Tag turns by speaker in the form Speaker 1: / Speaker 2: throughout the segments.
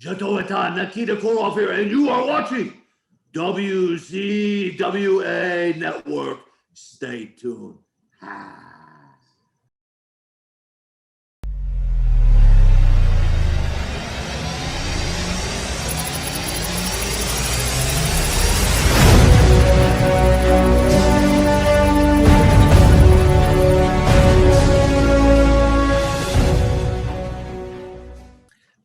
Speaker 1: Nikita Koloff here, and you are watching WZWA Network. Stay tuned.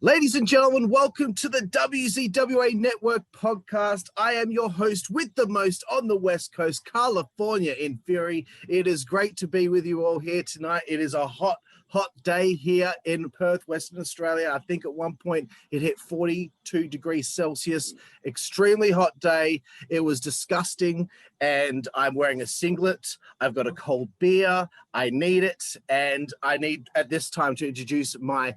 Speaker 2: Ladies and gentlemen, welcome to the WZWA Network podcast. I am your host with the most on the West Coast, Karlifornia Infirri. It is great to be with you all here tonight. It is a hot day here in Perth, Western Australia. I think at one point it hit 42 degrees Celsius. Extremely hot day. It was disgusting, and I'm wearing a singlet. I've got a cold beer. I need it, and I need at this time to introduce my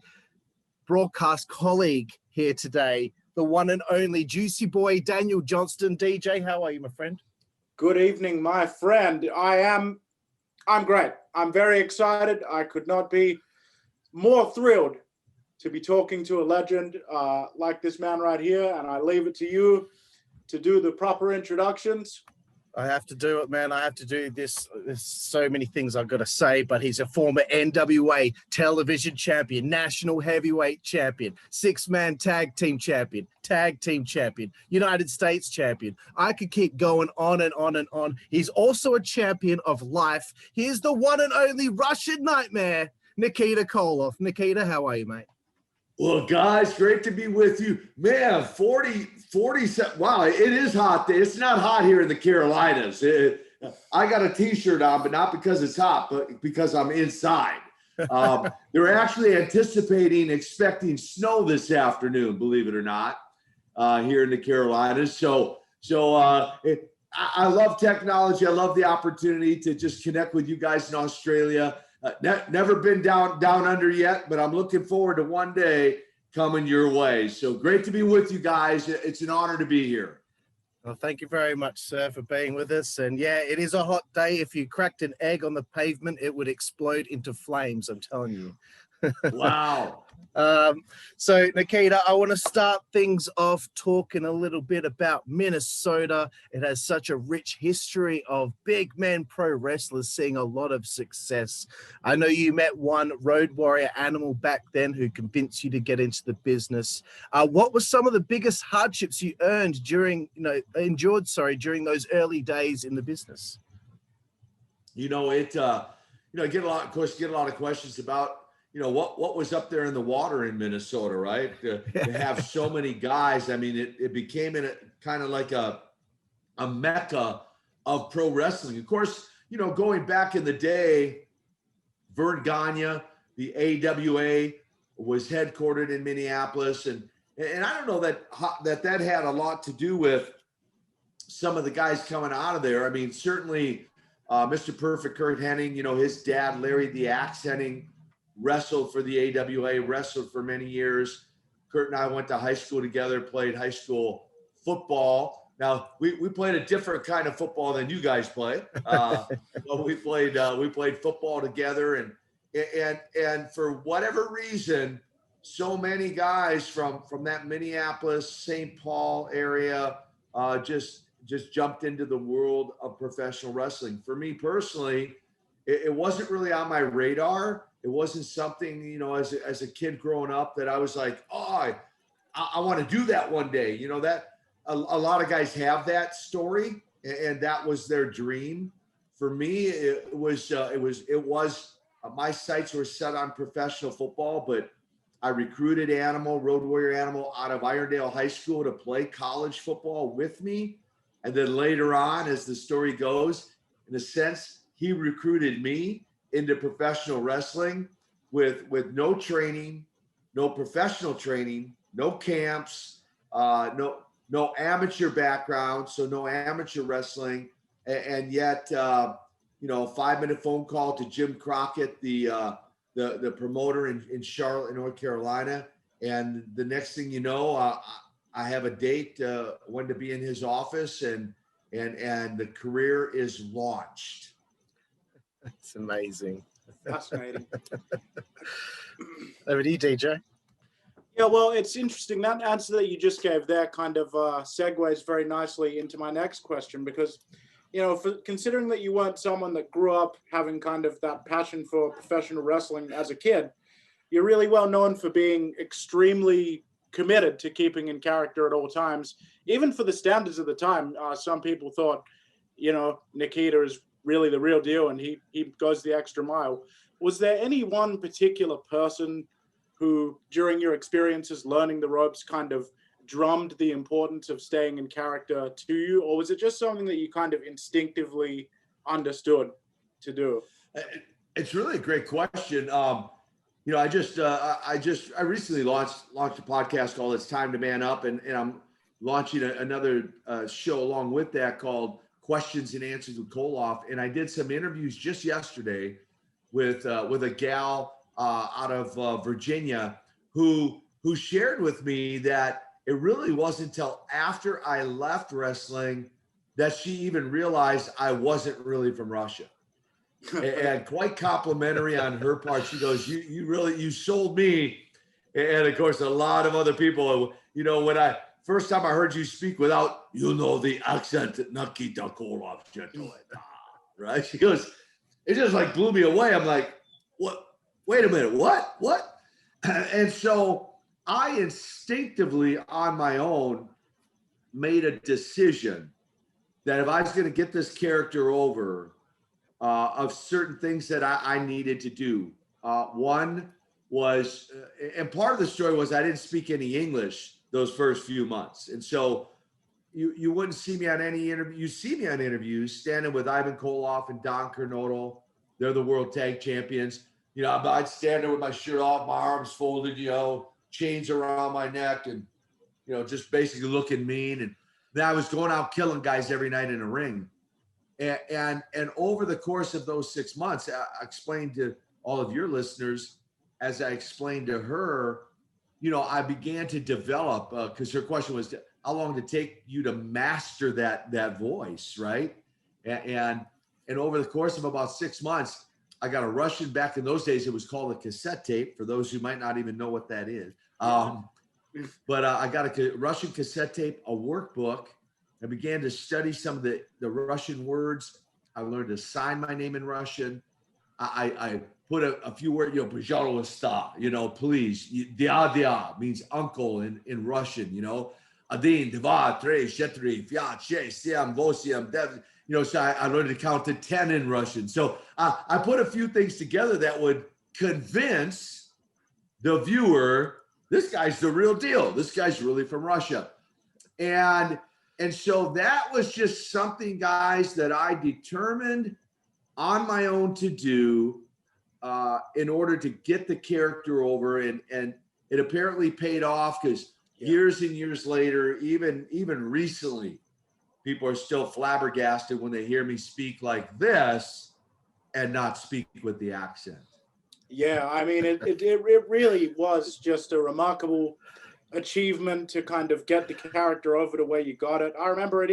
Speaker 2: broadcast colleague here today, the one and only Juicy Boy Daniel Johnston. DJ, how are you, my friend?
Speaker 3: Good evening, my friend. I'm great. I'm very excited. I could not be more thrilled to be talking to a legend like this man right here, and I leave it to you to do the proper introductions.
Speaker 2: I have to do it, man. I have to do this. There's so many things I've got to say, but he's a former NWA television champion, national heavyweight champion, six-man tag team champion, United States champion. I could keep going on and on and on. He's also a champion of life. He is the one and only Russian nightmare, Nikita Koloff. Nikita, how are you, mate?
Speaker 1: Well, guys, great to be with you. Man, 40, wow, it is hot. It's not hot here in the Carolinas. I got a T-shirt on, but not because it's hot, but because I'm inside. They're actually expecting snow this afternoon, believe it or not, here in the Carolinas. So I love technology. I love the opportunity to just connect with you guys in Australia. Never been down under yet, but I'm looking forward to one day coming your way. So great to be with you guys. It's an honor to be here.
Speaker 2: Well, thank you very much, sir, for being with us. And yeah, it is a hot day. If you cracked an egg on the pavement, it would explode into flames, I'm telling you.
Speaker 1: Wow.
Speaker 2: So Nikita, I want to start things off talking a little bit about Minnesota. It has such a rich history of big men pro wrestlers seeing a lot of success. I know you met one road warrior animal back then who convinced you to get into the business. What were some of the biggest hardships you endured during those early days in the business?
Speaker 1: I get a lot of questions about what was up there in the water in Minnesota, right? To have so many guys. I mean, it became kind of like a mecca of pro wrestling. Of course, going back in the day, Vern Gagne, the AWA, was headquartered in Minneapolis, and I don't know that had a lot to do with some of the guys coming out of there. I mean, certainly Mr. Perfect Kurt Hennig, his dad, Larry the Axe Hennig, wrestled for the AWA, wrestled for many years. Kurt and I went to high school together, played high school football. Now we played a different kind of football than you guys play. But we played football together, and for whatever reason, so many guys from that Minneapolis, St. Paul area just jumped into the world of professional wrestling. For me personally, it wasn't really on my radar. It wasn't something, as a kid growing up that I was like, oh, I want to do that one day. That a lot of guys have that story, and that was their dream. For me, it was my sights were set on professional football, but I recruited Road Warrior Animal out of Irondale High School to play college football with me. And then later on, as the story goes, in a sense, he recruited me into professional wrestling with no training, no professional training, no camps, no amateur background, so no amateur wrestling, and yet a 5-minute phone call to Jim Crockett, the promoter in Charlotte, North Carolina, and the next thing you know, I have a date when to be in his office, and the career is launched.
Speaker 2: It's amazing.
Speaker 3: Fascinating.
Speaker 2: Over to you, DJ.
Speaker 3: Yeah, well, it's interesting. That answer that you just gave there kind of segues very nicely into my next question, because, considering that you weren't someone that grew up having kind of that passion for professional wrestling as a kid, you're really well known for being extremely committed to keeping in character at all times, even for the standards of the time. Some people thought, Nikita is really the real deal and he goes the extra mile. Was there any one particular person who, during your experiences learning the ropes, kind of drummed the importance of staying in character to you? Or was it just something that you kind of instinctively understood to do?
Speaker 1: It's really a great question. I recently launched a podcast called It's Time to Man Up, and I'm launching another show along with that called Questions and Answers with Koloff. And I did some interviews just yesterday with a gal out of Virginia who shared with me that it really wasn't until after I left wrestling that she even realized I wasn't really from Russia. And quite complimentary on her part. She goes, you sold me. And of course, a lot of other people, when first time I heard you speak without, the accent, Nikita Koloff, right? She goes, it just like blew me away. I'm like, what? Wait a minute, what? And so I instinctively on my own made a decision that if I was going to get this character over, of certain things that I needed to do. One was, and part of the story was I didn't speak any English those first few months. And so you wouldn't see me on any interview. You see me on interviews standing with Ivan Koloff and Don Kernodle. They're the world tag champions. I'd stand there with my shirt off, my arms folded, chains around my neck and, just basically looking mean. And then I was going out killing guys every night in a ring. And over the course of those 6 months, I explained to all of your listeners, as I explained to her, I began to develop, because her question was, how long did it take you to master that voice, right? And over the course of about 6 months, I got a Russian, back in those days, it was called a cassette tape, for those who might not even know what that is. But I got a Russian cassette tape, a workbook. I began to study some of the Russian words. I learned to sign my name in Russian. I put a few words, pожалуйста, please. Dia means uncle in Russian, Один, два, три, четыре, пять, шесть, семь, восемь, девять. So I learned to count to 10 in Russian. So I put a few things together that would convince the viewer, this guy's the real deal. This guy's really from Russia. And so that was just something, guys, that I determined on my own to do in order to get the character over. And it apparently paid off, because years and years later, even recently, people are still flabbergasted when they hear me speak like this and not speak with the accent.
Speaker 3: Yeah, I mean, it really was just a remarkable achievement to kind of get the character over the way you got it. I remember it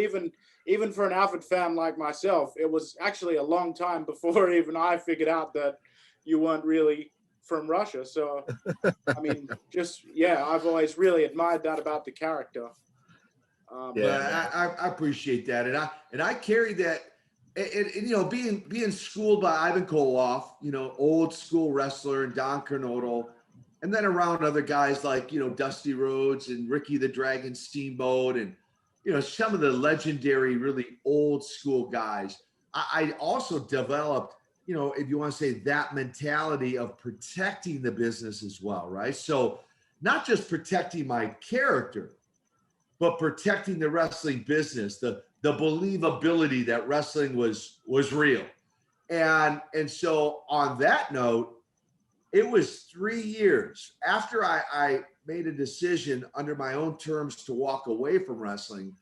Speaker 3: even for an avid fan like myself, it was actually a long time before even I figured out that you weren't really from Russia. So, I mean, I've always really admired that about the character.
Speaker 1: I appreciate that, and I carry that, and being schooled by Ivan Koloff, old school wrestler, and Don Kernodle, and then around other guys like Dusty Rhodes and Ricky the Dragon Steamboat, and some of the legendary, really old school guys. I also developed, if you want to say, that mentality of protecting the business as well, right? So not just protecting my character, but protecting the wrestling business, the believability that wrestling was real. And so on that note, it was 3 years after I made a decision under my own terms to walk away from wrestling.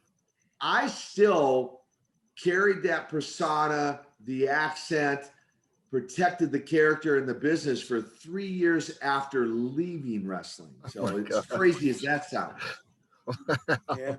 Speaker 1: I still carried that persona, the accent, protected the character and the business for 3 years after leaving wrestling. So it's crazy as that sounds.
Speaker 2: Yeah,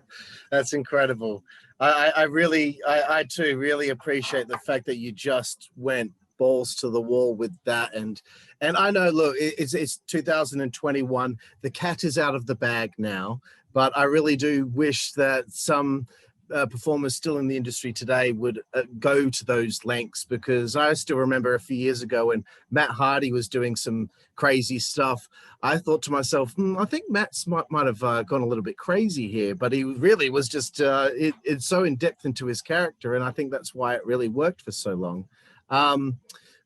Speaker 2: that's incredible. I too really appreciate the fact that you just went balls to the wall with that. And I know, look, it's 2021. The cat is out of the bag now, but I really do wish that some performers still in the industry today would go to those lengths, because I still remember a few years ago when Matt Hardy was doing some crazy stuff. I thought to myself, I think Matt's might have gone a little bit crazy here, but he really was just it's so in depth into his character, and I think that's why it really worked for so long.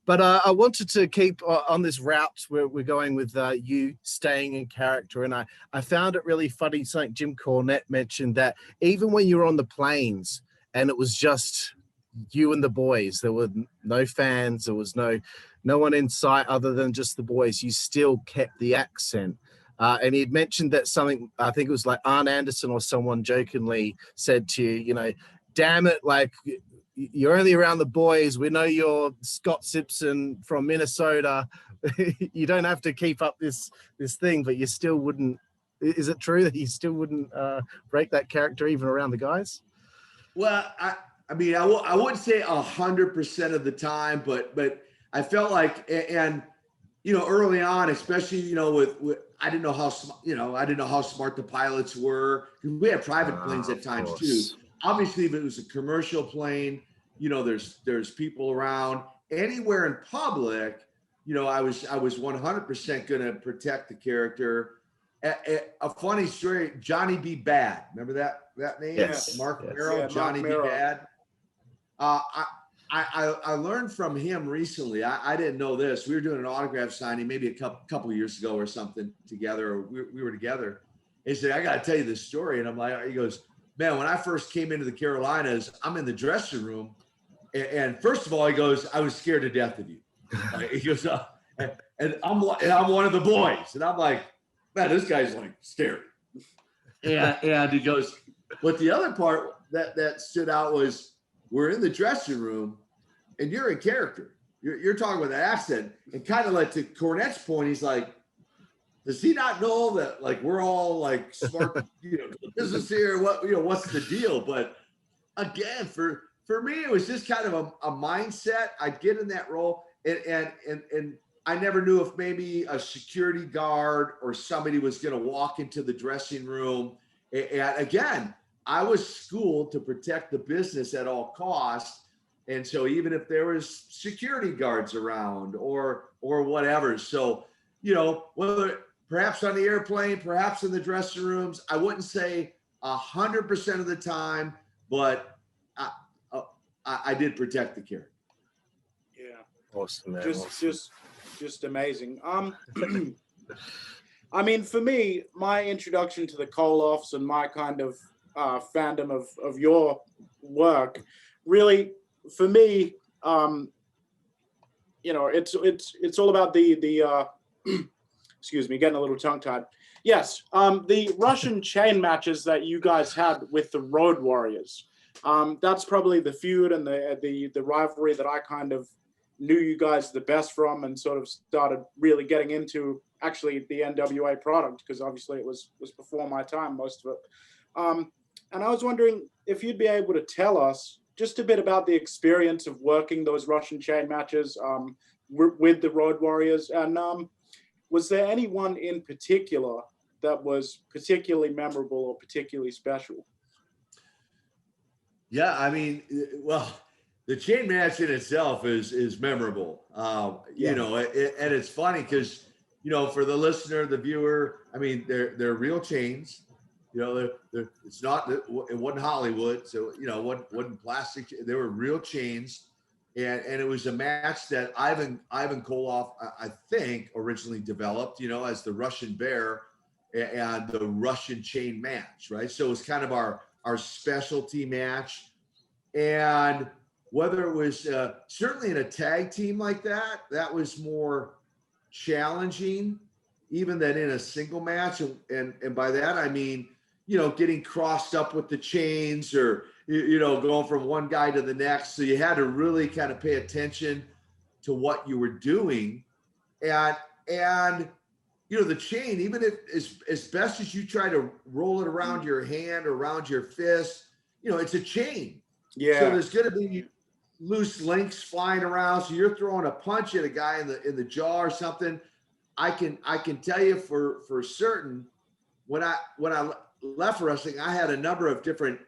Speaker 2: But I wanted to keep on this route where we're going with you staying in character. And I found it really funny, something Jim Cornette mentioned, that even when you were on the planes and it was just you and the boys, there were no fans, there was no one in sight other than just the boys, you still kept the accent. And he'd mentioned that something, I think it was like Arn Anderson or someone jokingly said to you, damn it, like, you're only around the boys. We know you're Scott Simpson from Minnesota. You don't have to keep up this thing, but you still wouldn't. Is it true that you still wouldn't break that character even around the guys?
Speaker 1: Well, I mean, I wouldn't say 100% of the time, but I felt like, and early on, especially with I didn't know how smart the pilots were. We had private planes at times too. Obviously, if it was a commercial plane, there's people around. Anywhere in public, I was 100% going to protect the character. A funny story: Johnny B. Bad. Remember that name?
Speaker 2: Yes.
Speaker 1: Mark
Speaker 2: Yes.
Speaker 1: Merrill,
Speaker 3: Yeah,
Speaker 1: Johnny
Speaker 3: Mark
Speaker 1: B.
Speaker 3: Merrill.
Speaker 1: Bad. I learned from him recently. I didn't know this. We were doing an autograph signing maybe a couple years ago or something together, or we were together. He said, "I got to tell you this story," and I'm like, he goes, "Man, when I first came into the Carolinas, I'm in the dressing room, and first of all, he goes, I was scared to death of you." He goes, and I'm one of the boys, and I'm like, man, this guy's like scary. And he goes, but the other part that stood out was, we're in the dressing room, and you're in character. You're talking with an accent, and kind of like to Cornette's point, he's like, does he not know that, like, we're all like smart, business here? What's the deal? But again, for me, it was just kind of a mindset. I'd get in that role, and I never knew if maybe a security guard or somebody was going to walk into the dressing room. And again, I was schooled to protect the business at all costs. And so even if there was security guards around or whatever, so, whether perhaps on the airplane, perhaps in the dressing rooms, I wouldn't say 100% of the time, but I did protect the character.
Speaker 3: Yeah.
Speaker 2: Awesome, man.
Speaker 3: Just amazing. I mean, for me, my introduction to the Koloffs and my kind of fandom of your work, really, for me, it's all about the excuse me, getting a little tongue-tied. Yes, the Russian chain matches that you guys had with the Road Warriors. That's probably the feud and the rivalry that I kind of knew you guys the best from, and sort of started really getting into actually the NWA product, because obviously it was before my time, most of it. And I was wondering if you'd be able to tell us just a bit about the experience of working those Russian chain matches with the Road Warriors, and was there anyone in particular that was particularly memorable or particularly special?
Speaker 1: Yeah, I mean, well, the chain match in itself is memorable. And it's funny because, for the listener, the viewer, I mean, they're real chains. It's not, it wasn't Hollywood, so it wasn't plastic. They were real chains, and it was a match that Ivan Koloff, I think, originally developed, as the Russian Bear and the Russian chain match, right? So it was kind of our specialty match. And whether it was certainly in a tag team like that was more challenging even than in a single match. And by that, I mean, getting crossed up with the chains or, going from one guy to the next. So you had to really kind of pay attention to what you were doing. And the chain, even if as best as you try to roll it around your hand or around your fist, it's a chain.
Speaker 3: Yeah.
Speaker 1: So there's going to be loose links flying around. So you're throwing a punch at a guy in the jaw or something. I can tell you for certain, when I left wrestling, I had a number of different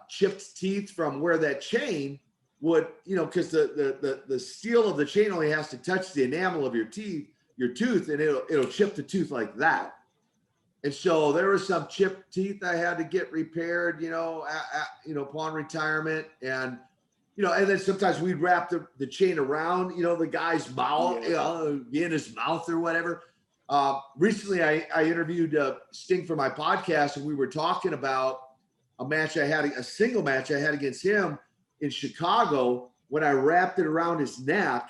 Speaker 1: chipped teeth from where that chain would, because the steel of the chain only has to touch the enamel of your tooth, and it'll chip the tooth like that. And so there was some chipped teeth I had to get repaired, upon retirement. And, and then sometimes we'd wrap the chain around, the guy's mouth, in his mouth or whatever. Recently I interviewed Sting for my podcast, and we were talking about a single match I had against him in Chicago, when I wrapped it around his neck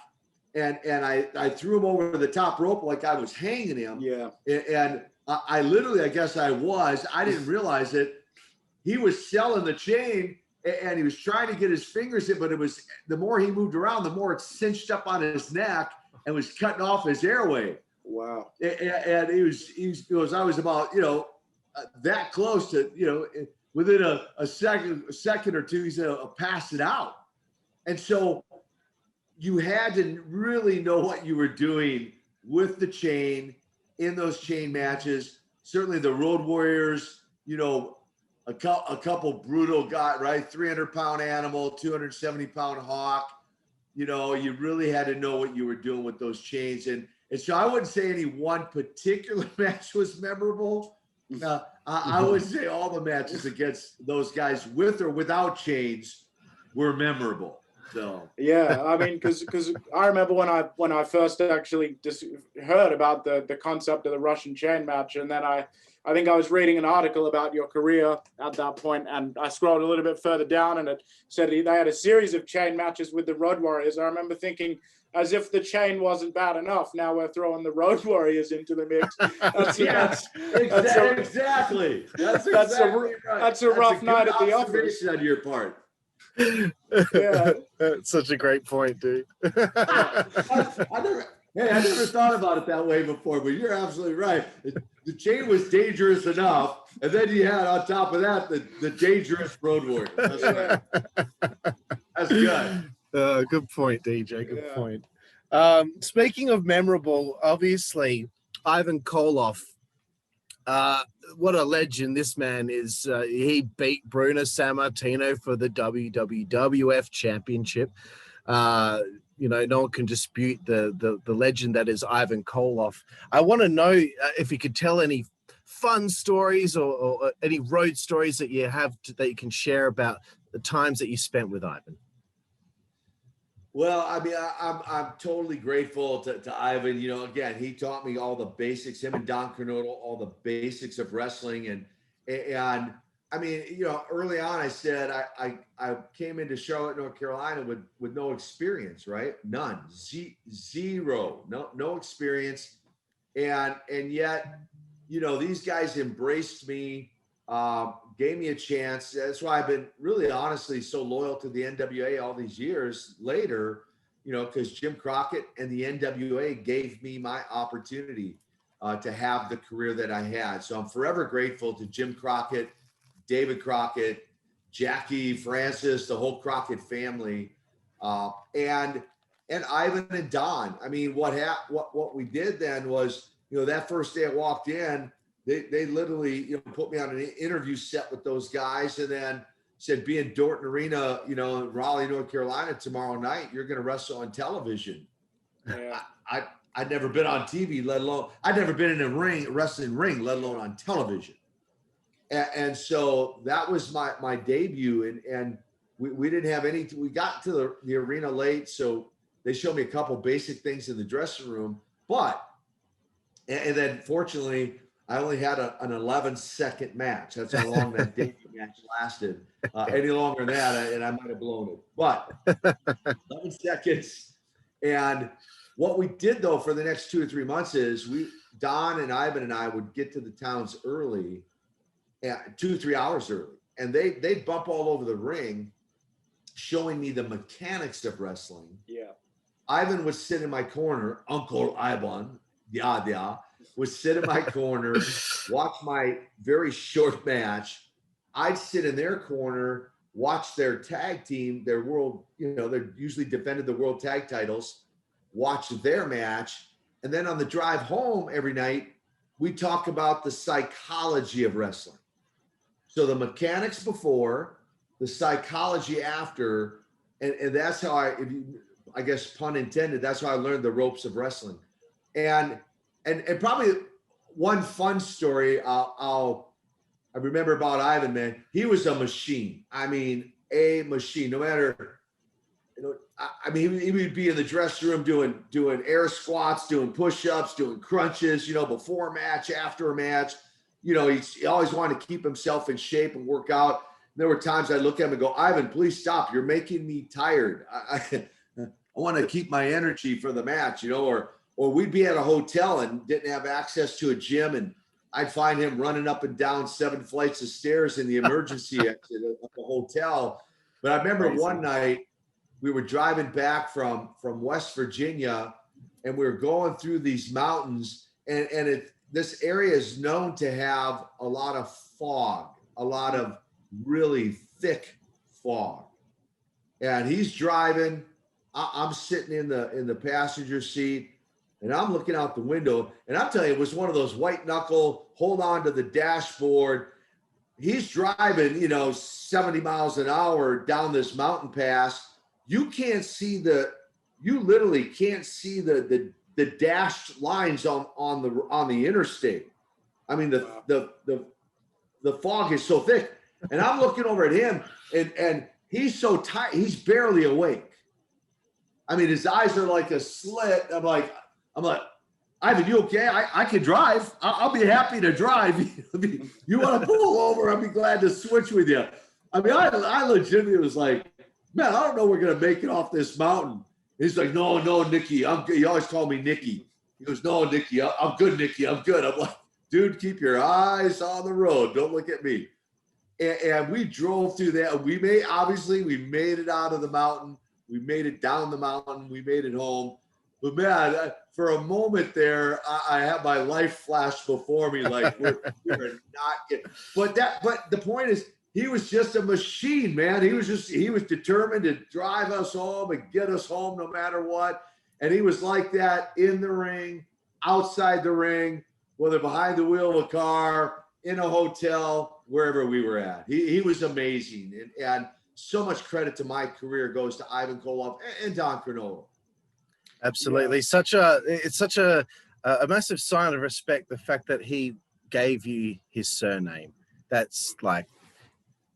Speaker 1: and I threw him over the top rope like I was hanging him.
Speaker 3: Yeah.
Speaker 1: And I literally, I guess I didn't realize it. He was selling the chain and he was trying to get his fingers in, but the more he moved around, the more it cinched up on his neck and was cutting off his airway.
Speaker 3: Wow.
Speaker 1: And he goes, I was about, that close to, within a second or two, he's going to pass it out. And so you had to really know what you were doing with the chain in those chain matches. Certainly the Road Warriors, a couple brutal guys, right? 300-pound animal, 270-pound hawk. You really had to know what you were doing with those chains. And so I wouldn't say any one particular match was memorable. I would say all the matches against those guys with or without chains were memorable. So
Speaker 3: yeah, I mean, because I remember when I first actually just heard about the concept of the Russian chain match, and then I think I was reading an article about your career at that point, and I scrolled a little bit further down, and it said they had a series of chain matches with the Road Warriors. I remember thinking, as if the chain wasn't bad enough, now we're throwing the Road Warriors into the mix.
Speaker 1: Exactly.
Speaker 3: That's a rough night at the office.
Speaker 1: On your part.
Speaker 3: Yeah,
Speaker 2: that's such a great point, dude.
Speaker 1: I never thought about it that way before, but you're absolutely right. The chain was dangerous enough, and then you had on top of that the dangerous Road Warrior. That's right. That's good.
Speaker 2: Good point, DJ. Good point. Speaking of memorable, obviously Ivan Koloff. What a legend this man is. He beat Bruno Sammartino for the WWF Championship. No one can dispute the legend that is Ivan Koloff. I want to know if you could tell any fun stories or any road stories that you have that you can share about the times that you spent with Ivan.
Speaker 1: Well, I mean, I'm totally grateful to Ivan. Again, he taught me all the basics. Him and Don Cornotto, all the basics of wrestling, and I mean, early on, I said I came into Charlotte, North Carolina with no experience, right? None, zero, no experience, and yet, these guys embraced me. Gave me a chance. That's why I've been really honestly so loyal to the NWA all these years later, because Jim Crockett and the NWA gave me my opportunity to have the career that I had. So I'm forever grateful to Jim Crockett, David Crockett, Jackie, Francis, the whole Crockett family, and Ivan and Don. I mean, what we did then was, that first day I walked in, They literally, put me on an interview set with those guys, and then said, "Be in Dorton Arena, in Raleigh, North Carolina tomorrow night. You're going to wrestle on television."
Speaker 3: Yeah.
Speaker 1: I'd never been on TV, let alone I'd never been in a wrestling ring, let alone on television. And so that was my debut, and we didn't have any. We got to the arena late, so they showed me a couple basic things in the dressing room, and then fortunately, I only had an 11-second match. That's how long that debut match lasted. Any longer than that, and I might have blown it. But 11 seconds. And what we did, though, for the next 2 or 3 months is Don and Ivan and I would get to the towns early, 2 or 3 hours early. And they'd bump all over the ring, showing me the mechanics of wrestling.
Speaker 3: Yeah.
Speaker 1: Ivan would sit in my corner, Uncle Ivan, would sit in my corner, watch my very short match. I'd sit in their corner, watch their tag team, their world, they're usually defended the world tag titles, watch their match. And then on the drive home every night, we talk about the psychology of wrestling. So the mechanics before, the psychology after, and that's how I guess pun intended, that's how I learned the ropes of wrestling. And probably one fun story I remember about Ivan, man. He was a machine. I mean, a machine. No matter, he would be in the dressing room doing air squats, doing push-ups, doing crunches. Before a match, after a match. He always wanted to keep himself in shape and work out. There were times I'd look at him and go, Ivan, please stop. You're making me tired. I want to keep my energy for the match, or we'd be at a hotel and didn't have access to a gym, and I'd find him running up and down 7 flights of stairs in the emergency exit of the hotel. But I remember one night we were driving back from West Virginia, and we were going through these mountains, and this area is known to have a lot of fog, a lot of really thick fog. And he's driving. I'm sitting in the passenger seat, and I'm looking out the window, and I'm telling you, it was one of those white knuckle, hold on to the dashboard. He's driving, 70 miles an hour down this mountain pass. You literally can't see the dashed lines on the interstate. I mean, the fog is so thick, and I'm looking over at him, and he's so tight, he's barely awake. I mean, his eyes are like a slit. I'm like, Ivan, you okay? I can drive. I'll be happy to drive. You want to pull over? I'll be glad to switch with you. I mean, I legitimately was like, man, I don't know we're going to make it off this mountain. He's like, no, Nicky. I'm good. He always called me Nicky. He goes, no, Nicky, I'm good, Nicky. I'm good. I'm like, dude, keep your eyes on the road. Don't look at me. And we drove through that. We made it out of the mountain. We made it down the mountain. We made it home. But man, for a moment there, I had my life flash before me. Like we're not getting. But the point is, he was just a machine, man. He was determined to drive us home and get us home no matter what. And he was like that in the ring, outside the ring, whether behind the wheel of a car, in a hotel, wherever we were at. He was amazing. And so much credit to my career goes to Ivan Koloff and Don Cronulla.
Speaker 2: Absolutely.
Speaker 1: Yeah.
Speaker 2: It's such a massive sign of respect, the fact that he gave you his surname. That's like,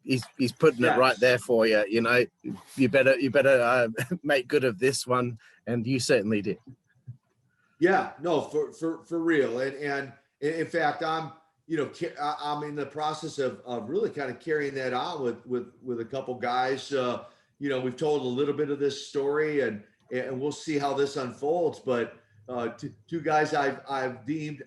Speaker 2: he's putting it right there for you. You better make good of this one. And you certainly did.
Speaker 1: Yeah, no, for real. And in fact, I'm in the process of really kind of carrying that on with a couple guys. We've told a little bit of this story, and we'll see how this unfolds. But two guys I've deemed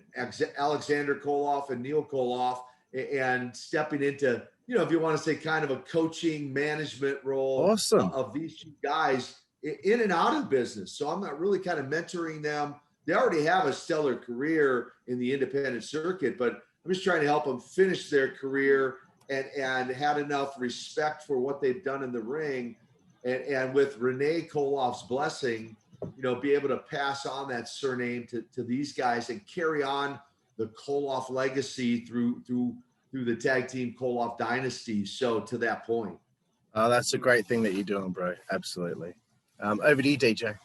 Speaker 1: Alexander Koloff and Neil Koloff, and stepping into, if you want to say kind of a coaching management role.
Speaker 2: Awesome.
Speaker 1: Of these two guys in and out of business. So I'm not really kind of mentoring them. They already have a stellar career in the independent circuit, but I'm just trying to help them finish their career and had enough respect for what they've done in the ring. And with Renee Koloff's blessing, be able to pass on that surname to these guys and carry on the Koloff legacy through the tag team Koloff dynasty. So to that point.
Speaker 2: Oh, that's a great thing that you're doing, bro. Absolutely. Over to you, DJ.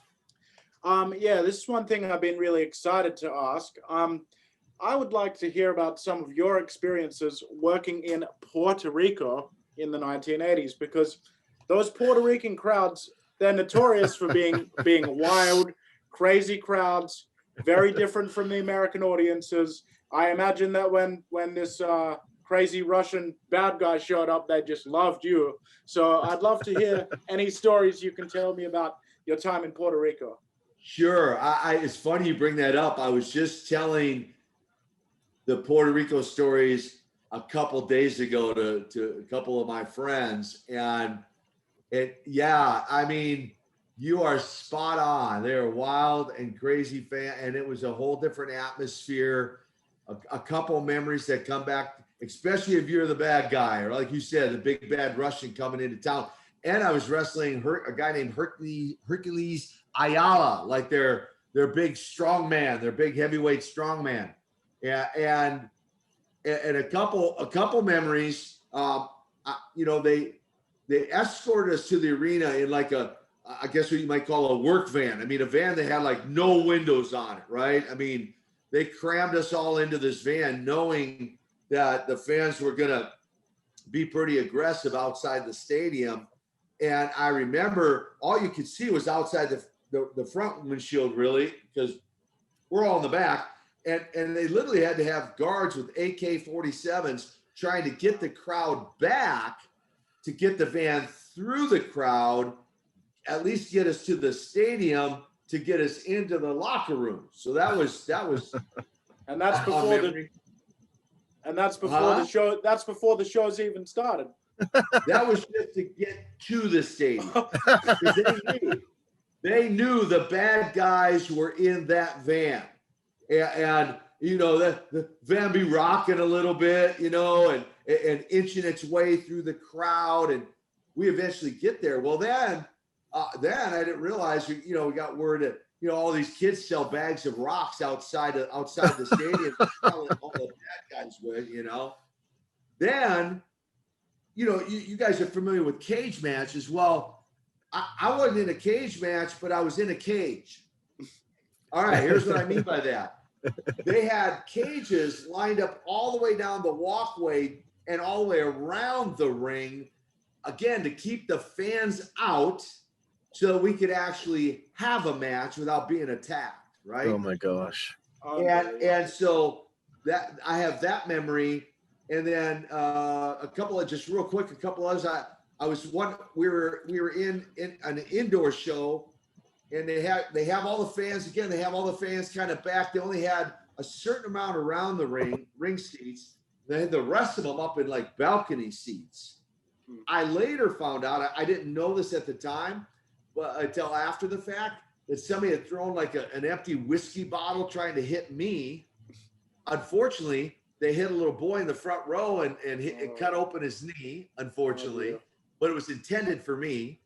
Speaker 3: This is one thing I've been really excited to ask. I would like to hear about some of your experiences working in Puerto Rico in the 1980s, because those Puerto Rican crowds, they're notorious for being wild, crazy crowds, very different from the American audiences. I imagine that when this crazy Russian bad guy showed up, they just loved you. So I'd love to hear any stories you can tell me about your time in Puerto Rico.
Speaker 1: Sure. It's funny you bring that up. I was just telling the Puerto Rico stories a couple days ago to a couple of my friends. And you are spot on. They're wild and crazy fan. And it was a whole different atmosphere, a couple of memories that come back. especially if you're the bad guy, or like you said, the big bad Russian coming into town. And I was wrestling a guy named Hercules Ayala, like their big strong man, their big heavyweight strong man. Yeah, and a couple memories. They escorted us to the arena in like I guess what you might call a work van. I mean, a van that had like no windows on it, right? I mean, they crammed us all into this van knowing that the fans were going to be pretty aggressive outside the stadium. And I remember all you could see was outside the front windshield, really, because we're all in the back. And they literally had to have guards with AK-47s trying to get the crowd back to get the van through the crowd, at least get us to the stadium to get us into the locker room. So that was
Speaker 3: and that's before the show. That's before the show's even started.
Speaker 1: That was just to get to the stadium. They knew the bad guys were in that van. And the van be rocking a little bit, and inching its way through the crowd. And we eventually get there. Well, then I didn't realize, we got word that, all these kids sell bags of rocks outside the stadium. All the bad guys would, Then, you guys are familiar with cage matches. Well, I wasn't in a cage match, but I was in a cage. All right, here's what I mean by that. They had cages lined up all the way down the walkway and all the way around the ring, again, to keep the fans out so that we could actually have a match without being attacked, right?
Speaker 2: Oh my gosh.
Speaker 1: And so that I have that memory. And then a couple of others. We were in an indoor show, and they have all the fans again. They have all the fans kind of back. They only had a certain amount around the ring seats. They had the rest of them up in like balcony seats. I later found out, I didn't know this at the time, but until after the fact, that somebody had thrown like an empty whiskey bottle trying to hit me. Unfortunately, they hit a little boy in the front row and it cut open his knee, unfortunately, but it was intended for me.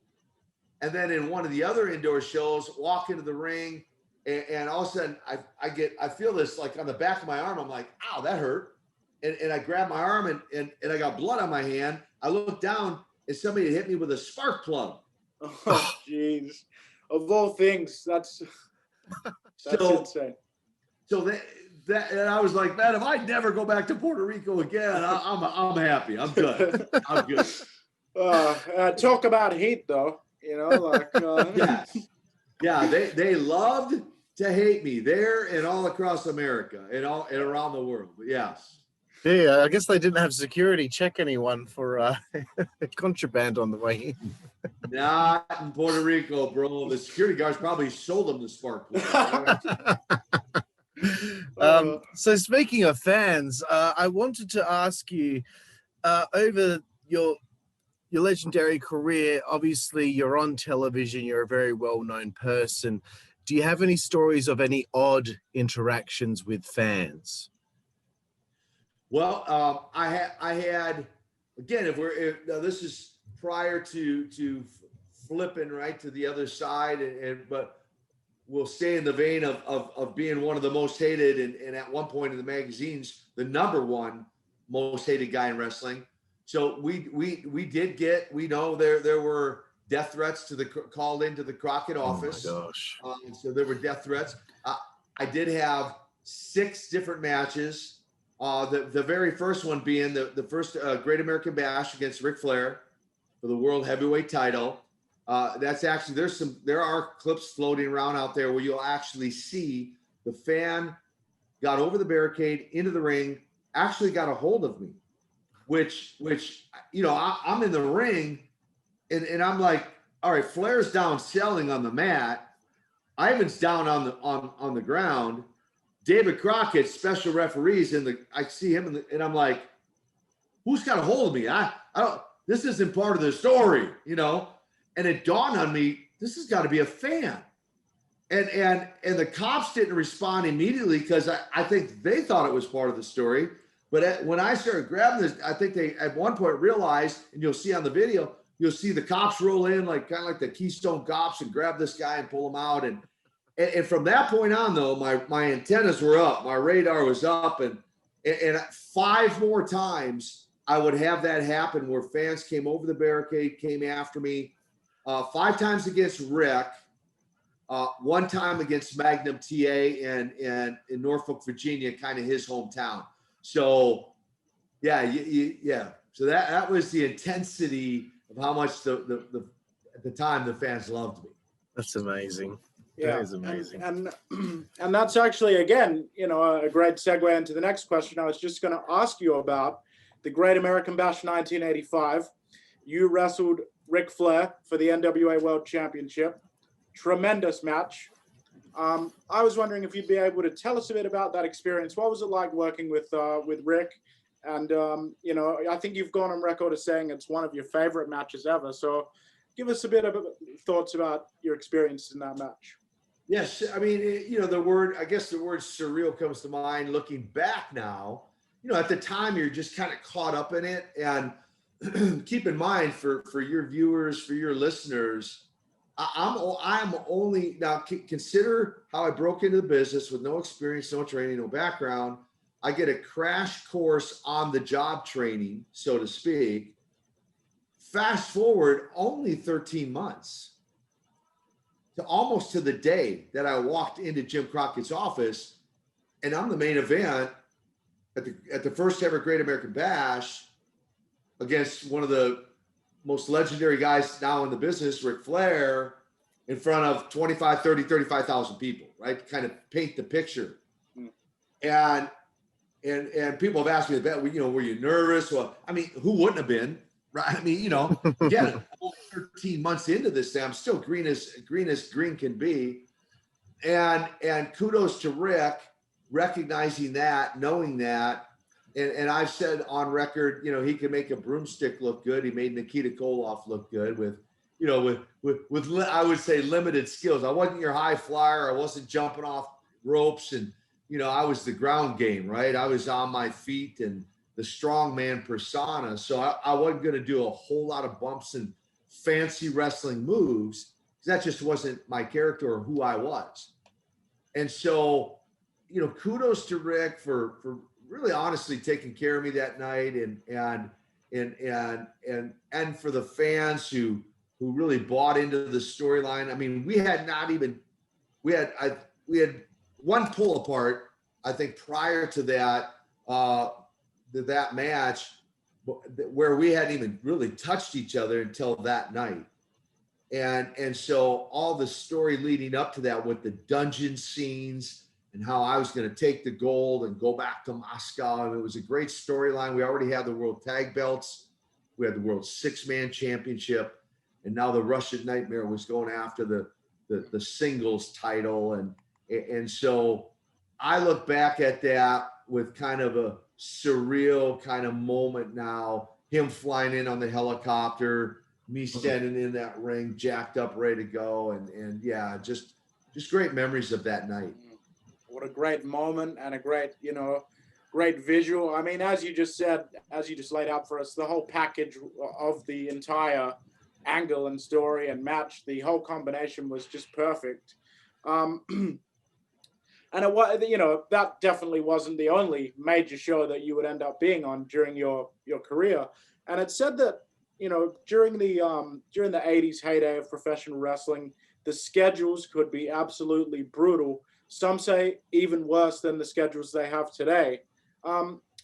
Speaker 1: And then in one of the other indoor shows, walk into the ring, and all of a sudden I feel this like on the back of my arm. I'm like, ow, that hurt. And I grab my arm and I got blood on my hand. I look down and somebody had hit me with a spark plug.
Speaker 3: Oh, jeez. Of all things, that's insane.
Speaker 1: So that and I was like, man, if I never go back to Puerto Rico again, I'm happy. I'm good. I'm good.
Speaker 3: Talk about heat, though.
Speaker 1: Yes. Yeah, they loved to hate me there and all across America and around the world. But yes.
Speaker 2: Yeah, I guess they didn't have security check anyone for contraband on the way in.
Speaker 1: Not in Puerto Rico, bro. The security guards probably sold them the spark plug.
Speaker 2: So speaking of fans, I wanted to ask you, over your legendary career, obviously you're on television, you're a very well-known person. Do you have any stories of any odd interactions with fans?
Speaker 1: Well, I had again, this is prior to flipping right to the other side, but we'll stay in the vein of being one of the most hated and at one point in the magazines, the #1 most hated guy in wrestling. So we know there were death threats called into the Crockett office.
Speaker 2: Oh my gosh.
Speaker 1: So there were death threats. I did have 6 different matches. The very first one being the first Great American Bash against Ric Flair for the World Heavyweight title. That's actually, there are clips floating around out there where you'll actually see the fan got over the barricade into the ring, actually got a hold of me, which I'm in the ring and I'm like, all right, Flair's down selling on the mat. Ivan's down on the ground. David Crockett, special referees, I see him and I'm like, who's got a hold of me? I don't. This isn't part of the story, And it dawned on me, this has got to be a fan. And the cops didn't respond immediately because I think they thought it was part of the story. But when I started grabbing this, I think they at one point realized, and you'll see on the video, you'll see the cops roll in like kind of like the Keystone Cops and grab this guy and pull him out. And from that point on, though, my antennas were up, my radar was up, and 5 more times I would have that happen where fans came over the barricade, came after me. 5 times against Rick, 1 time against Magnum TA and in Norfolk, Virginia, kind of his hometown. So, yeah. So that was the intensity of how much the at the time the fans loved me.
Speaker 2: That's amazing.
Speaker 3: Yeah,
Speaker 2: that is amazing.
Speaker 3: And that's actually, again, a great segue into the next question. I was just going to ask you about the Great American Bash 1985. You wrestled Ric Flair for the NWA World Championship. Tremendous match. I was wondering if you'd be able to tell us a bit about that experience. What was it like working with Rick? And, I think you've gone on record as saying it's one of your favorite matches ever. So give us a bit of thoughts about your experience in that match.
Speaker 1: Yes. I mean, the word surreal comes to mind looking back now. At the time, you're just kind of caught up in it. And keep in mind for your viewers, for your listeners, I'm only now consider how I broke into the business with no experience, no training, no background. I get a crash course on the job training, so to speak. Fast forward only 13 months to almost to the day that I walked into Jim Crockett's office, and I'm the main event at the first ever Great American Bash against one of the most legendary guys now in the business, Ric Flair, in front of 25, 30, 35,000 people, right? Kind of paint the picture. And people have asked me that, were you nervous? Well, I mean, who wouldn't have been, right? I mean, again, 13 months into this thing, I'm still green as green can be. And kudos to Rick, recognizing that, knowing that. And I've said on record, he can make a broomstick look good. He made Nikita Koloff look good with I would say limited skills. I wasn't your high flyer. I wasn't jumping off ropes, and I was the ground game, right? I was on my feet and the strongman persona. So I wasn't going to do a whole lot of bumps and fancy wrestling moves, because that just wasn't my character or who I was. And so, kudos to Rick for really honestly taking care of me that night, and for the fans who really bought into the storyline. I mean, we had one pull apart, I think, prior to that match, where we hadn't even really touched each other until that night. And so all the story leading up to that with the dungeon scenes and how I was going to take the gold and go back to Moscow. And it was a great storyline. We already had the world tag belts. We had the world 6-man championship. And now the Russian Nightmare was going after the singles title. And so I look back at that with kind of a surreal kind of moment now, him flying in on the helicopter, me standing in that ring, jacked up, ready to go. And yeah, just great memories of that night.
Speaker 3: What a great moment and a great visual. I mean, as you just laid out for us, the whole package of the entire angle and story and match, the whole combination was just perfect. And that definitely wasn't the only major show that you would end up being on during your career. And it said that, during the 80s heyday of professional wrestling, the schedules could be absolutely brutal. Some say even worse than the schedules they have today.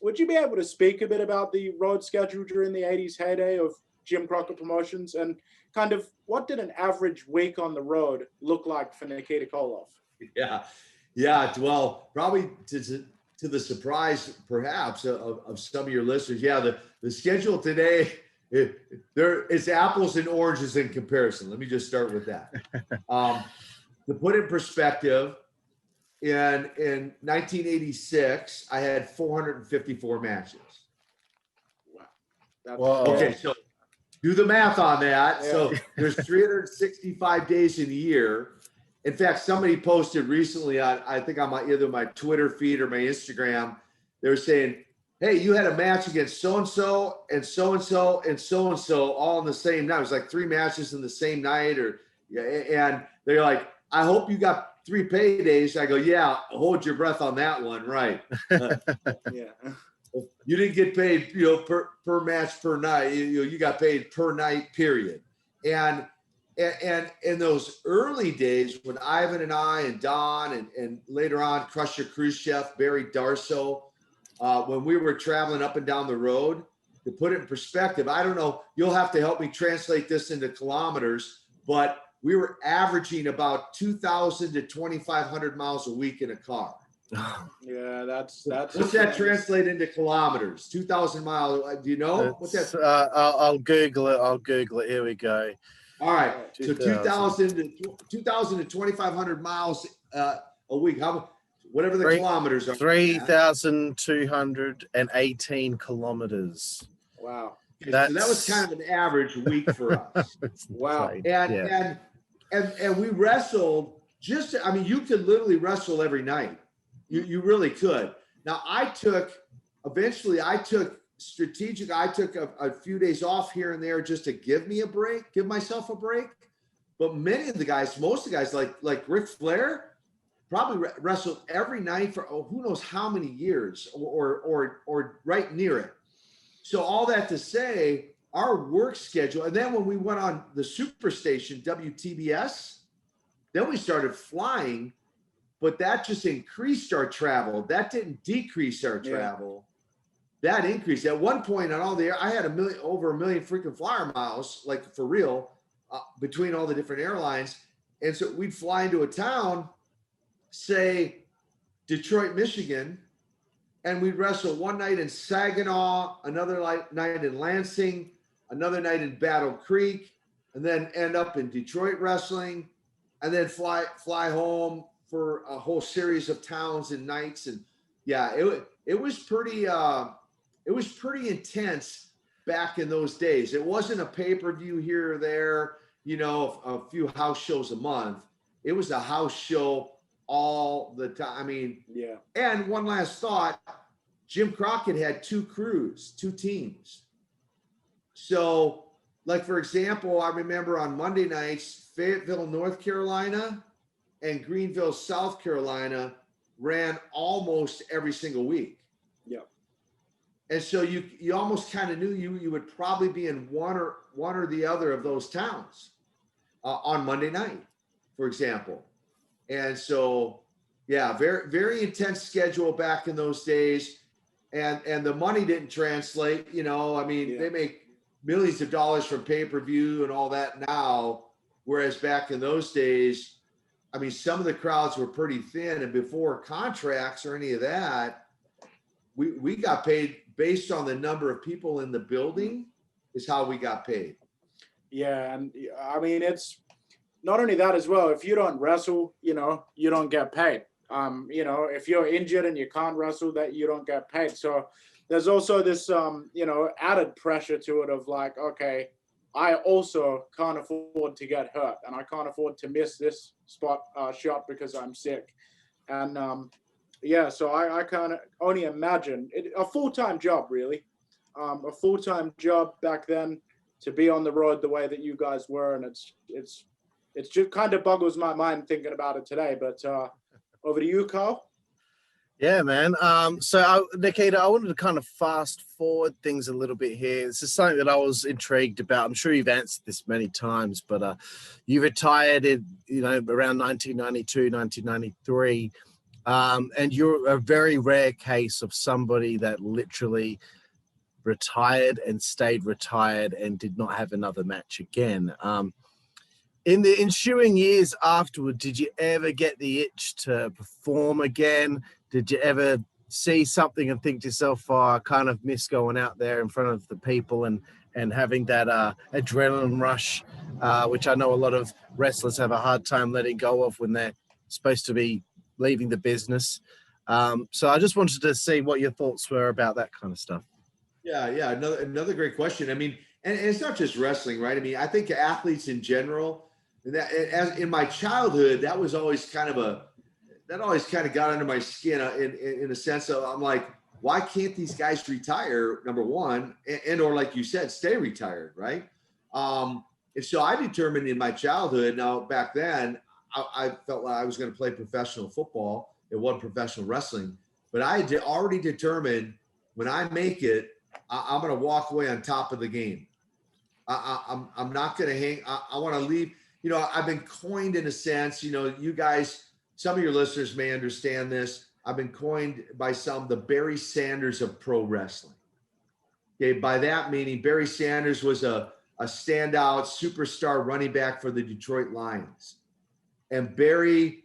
Speaker 3: Would you be able to speak a bit about the road schedule during the 80s heyday of Jim Crockett Promotions, and kind of what did an average week on the road look like for Nikita Koloff?
Speaker 1: Yeah. Well, probably to the surprise, perhaps, of some of your listeners. Yeah, the schedule today, it's apples and oranges in comparison. Let me just start with that. To put in perspective, in 1986, I had 454 matches.
Speaker 3: Wow.
Speaker 1: Okay, so do the math on that. Yeah. So there's 365 days in a year. In fact, somebody posted recently on, I think on either my Twitter feed or my Instagram, they were saying, hey, you had a match against so-and-so and so-and-so and so-and-so all in the same night. It was like 3 matches in the same night, and they're like, I hope you got 3 paydays. I go, yeah, hold your breath on that one. Right.
Speaker 3: Yeah.
Speaker 1: You didn't get paid, per match per night. You got paid per night, period. And in those early days when Ivan and I and Don and later on Crusher Khrushchev, Barry Darso, when we were traveling up and down the road, to put it in perspective, I don't know, you'll have to help me translate this into kilometers, but we were averaging about 2,000 to 2,500 miles a week in a car.
Speaker 3: Yeah, that's.
Speaker 1: What's that translate into kilometers? 2,000 miles. Do you know what that?
Speaker 2: I'll Google it. Here we go.
Speaker 1: All right. So 2,000 to 2,500 miles a week. Whatever the kilometers are.
Speaker 2: 3,218 kilometers.
Speaker 3: Wow.
Speaker 1: So that was kind of an average week for us.
Speaker 3: Wow.
Speaker 1: And we wrestled you could literally wrestle every night. You really could. Now I took a few days off here and there just to give myself a break. But most of the guys like Ric Flair, probably wrestled every night for who knows how many years or right near it. So all that to say, our work schedule, and then when we went on the Superstation, WTBS, then we started flying, but that just increased our travel. That didn't decrease our travel. That increased. At one point on all the air, I had over a million freaking flyer miles, like for real, between all the different airlines. And so we'd fly into a town, say Detroit, Michigan, and we'd wrestle one night in Saginaw, another night in Lansing, another night in Battle Creek, and then end up in Detroit wrestling, and then fly home for a whole series of towns and nights. And yeah, it was pretty intense back in those days. It wasn't a pay-per-view here or there, a few house shows a month. It was a house show all the time. I mean,
Speaker 3: yeah.
Speaker 1: And one last thought, Jim Crockett had 2 crews, 2 teams. So, like, for example, I remember on Monday nights, Fayetteville, North Carolina and Greenville, South Carolina ran almost every single week.
Speaker 3: Yeah.
Speaker 1: And so you almost kind of knew you would probably be in one or the other of those towns on Monday night, for example. And so, yeah, very, very intense schedule back in those days. And the money didn't translate, They make millions of dollars from pay-per-view and all that now. Whereas back in those days, some of the crowds were pretty thin, and before contracts or any of that, we got paid based on the number of people in the building is how we got paid.
Speaker 3: Yeah. And it's not only that as well. If you don't wrestle, you don't get paid. If you're injured and you can't wrestle, that you don't get paid. So there's also this, added pressure to it of like, okay, I also can't afford to get hurt, and I can't afford to miss this shot because I'm sick. And so I can only imagine a full-time job, really, a full-time job back then to be on the road the way that you guys were, and it's just kind of boggles my mind thinking about it today. But over to you, Carl.
Speaker 2: Yeah, man. Nikita, I wanted to kind of fast forward things a little bit here. This is something that I was intrigued about. I'm sure you've answered this many times, but you retired in, around 1992, 1993. And you're a very rare case of somebody that literally retired and stayed retired and did not have another match again. In the ensuing years afterward, did you ever get the itch to perform again? Did you ever see something and think to yourself, I kind of miss going out there in front of the people and having that adrenaline rush, which I know a lot of wrestlers have a hard time letting go of when they're supposed to be leaving the business. So I just wanted to see what your thoughts were about that kind of stuff.
Speaker 1: Yeah. Another great question. And it's not just wrestling, right? I think athletes in general, as in my childhood, that always kind of got under my skin in a sense of, I'm like, why can't these guys retire, number one, and or like you said, stay retired, right? And so I determined in my childhood, now back then, I felt like I was going to play professional football. It wasn't professional wrestling, but I had already determined when I make it, I'm going to walk away on top of the game. I'm not going to hang. I want to leave. You know, I've been coined in a sense, you know, you guys, some of your listeners may understand this. I've been coined by some the Barry Sanders of pro wrestling. Okay, by that meaning Barry Sanders was a standout superstar running back for the Detroit Lions. And Barry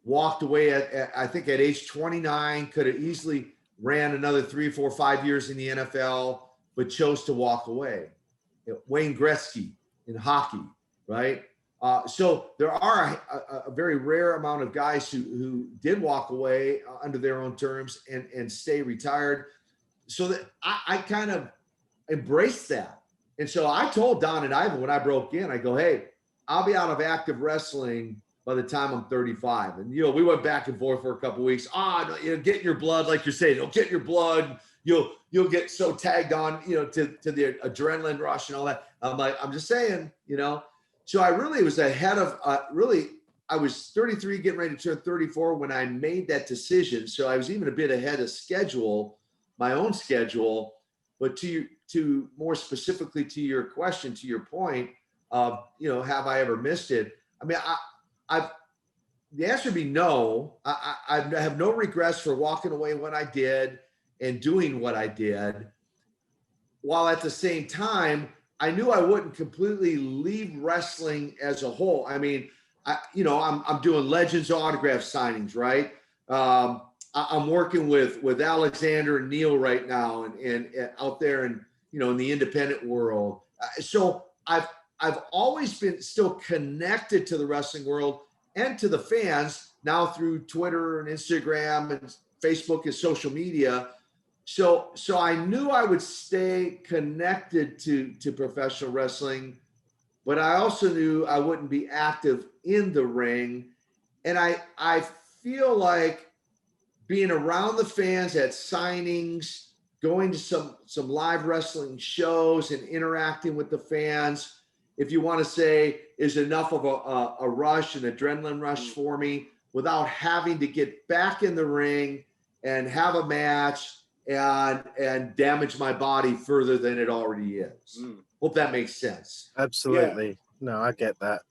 Speaker 1: walked away at I think at age 29, could have easily ran another 3, 4, 5 years in the NFL, but chose to walk away. Wayne Gretzky in hockey, right? So there are a very rare amount of guys who did walk away under their own terms and stay retired. So that I kind of embraced that. And so I told Don and Ivan when I broke in, I go, hey, I'll be out of active wrestling by the time I'm 35. And, you know, we went back and forth for a couple of weeks. You know, get in your blood, like you're saying, you'll get in your blood. You'll get so tagged on, you know, to the adrenaline rush and all that. I'm like, I'm just saying, you know. So I really was ahead of, I was 33 getting ready to turn 34 when I made that decision. So I was even a bit ahead of schedule, my own schedule. But to more specifically to your question, to your point of, you know, have I ever missed it? I mean, the answer would be no. I have no regrets for walking away when I did and doing what I did, while at the same time, I knew I wouldn't completely leave wrestling as a whole. I mean, I'm doing Legends autograph signings, right? I'm working with Alexander and Neil right now, and out there, and you know, in the independent world. So I've always been still connected to the wrestling world and to the fans now through Twitter and Instagram and Facebook and social media. So I knew I would stay connected to professional wrestling, but I also knew I wouldn't be active in the ring. And I feel like being around the fans at signings, going to some live wrestling shows and interacting with the fans, if you want to say, is enough of a rush, an adrenaline rush for me without having to get back in the ring and have a match and damage my body further than it already is. Hope that makes sense.
Speaker 2: Absolutely. Yeah. No, I get that.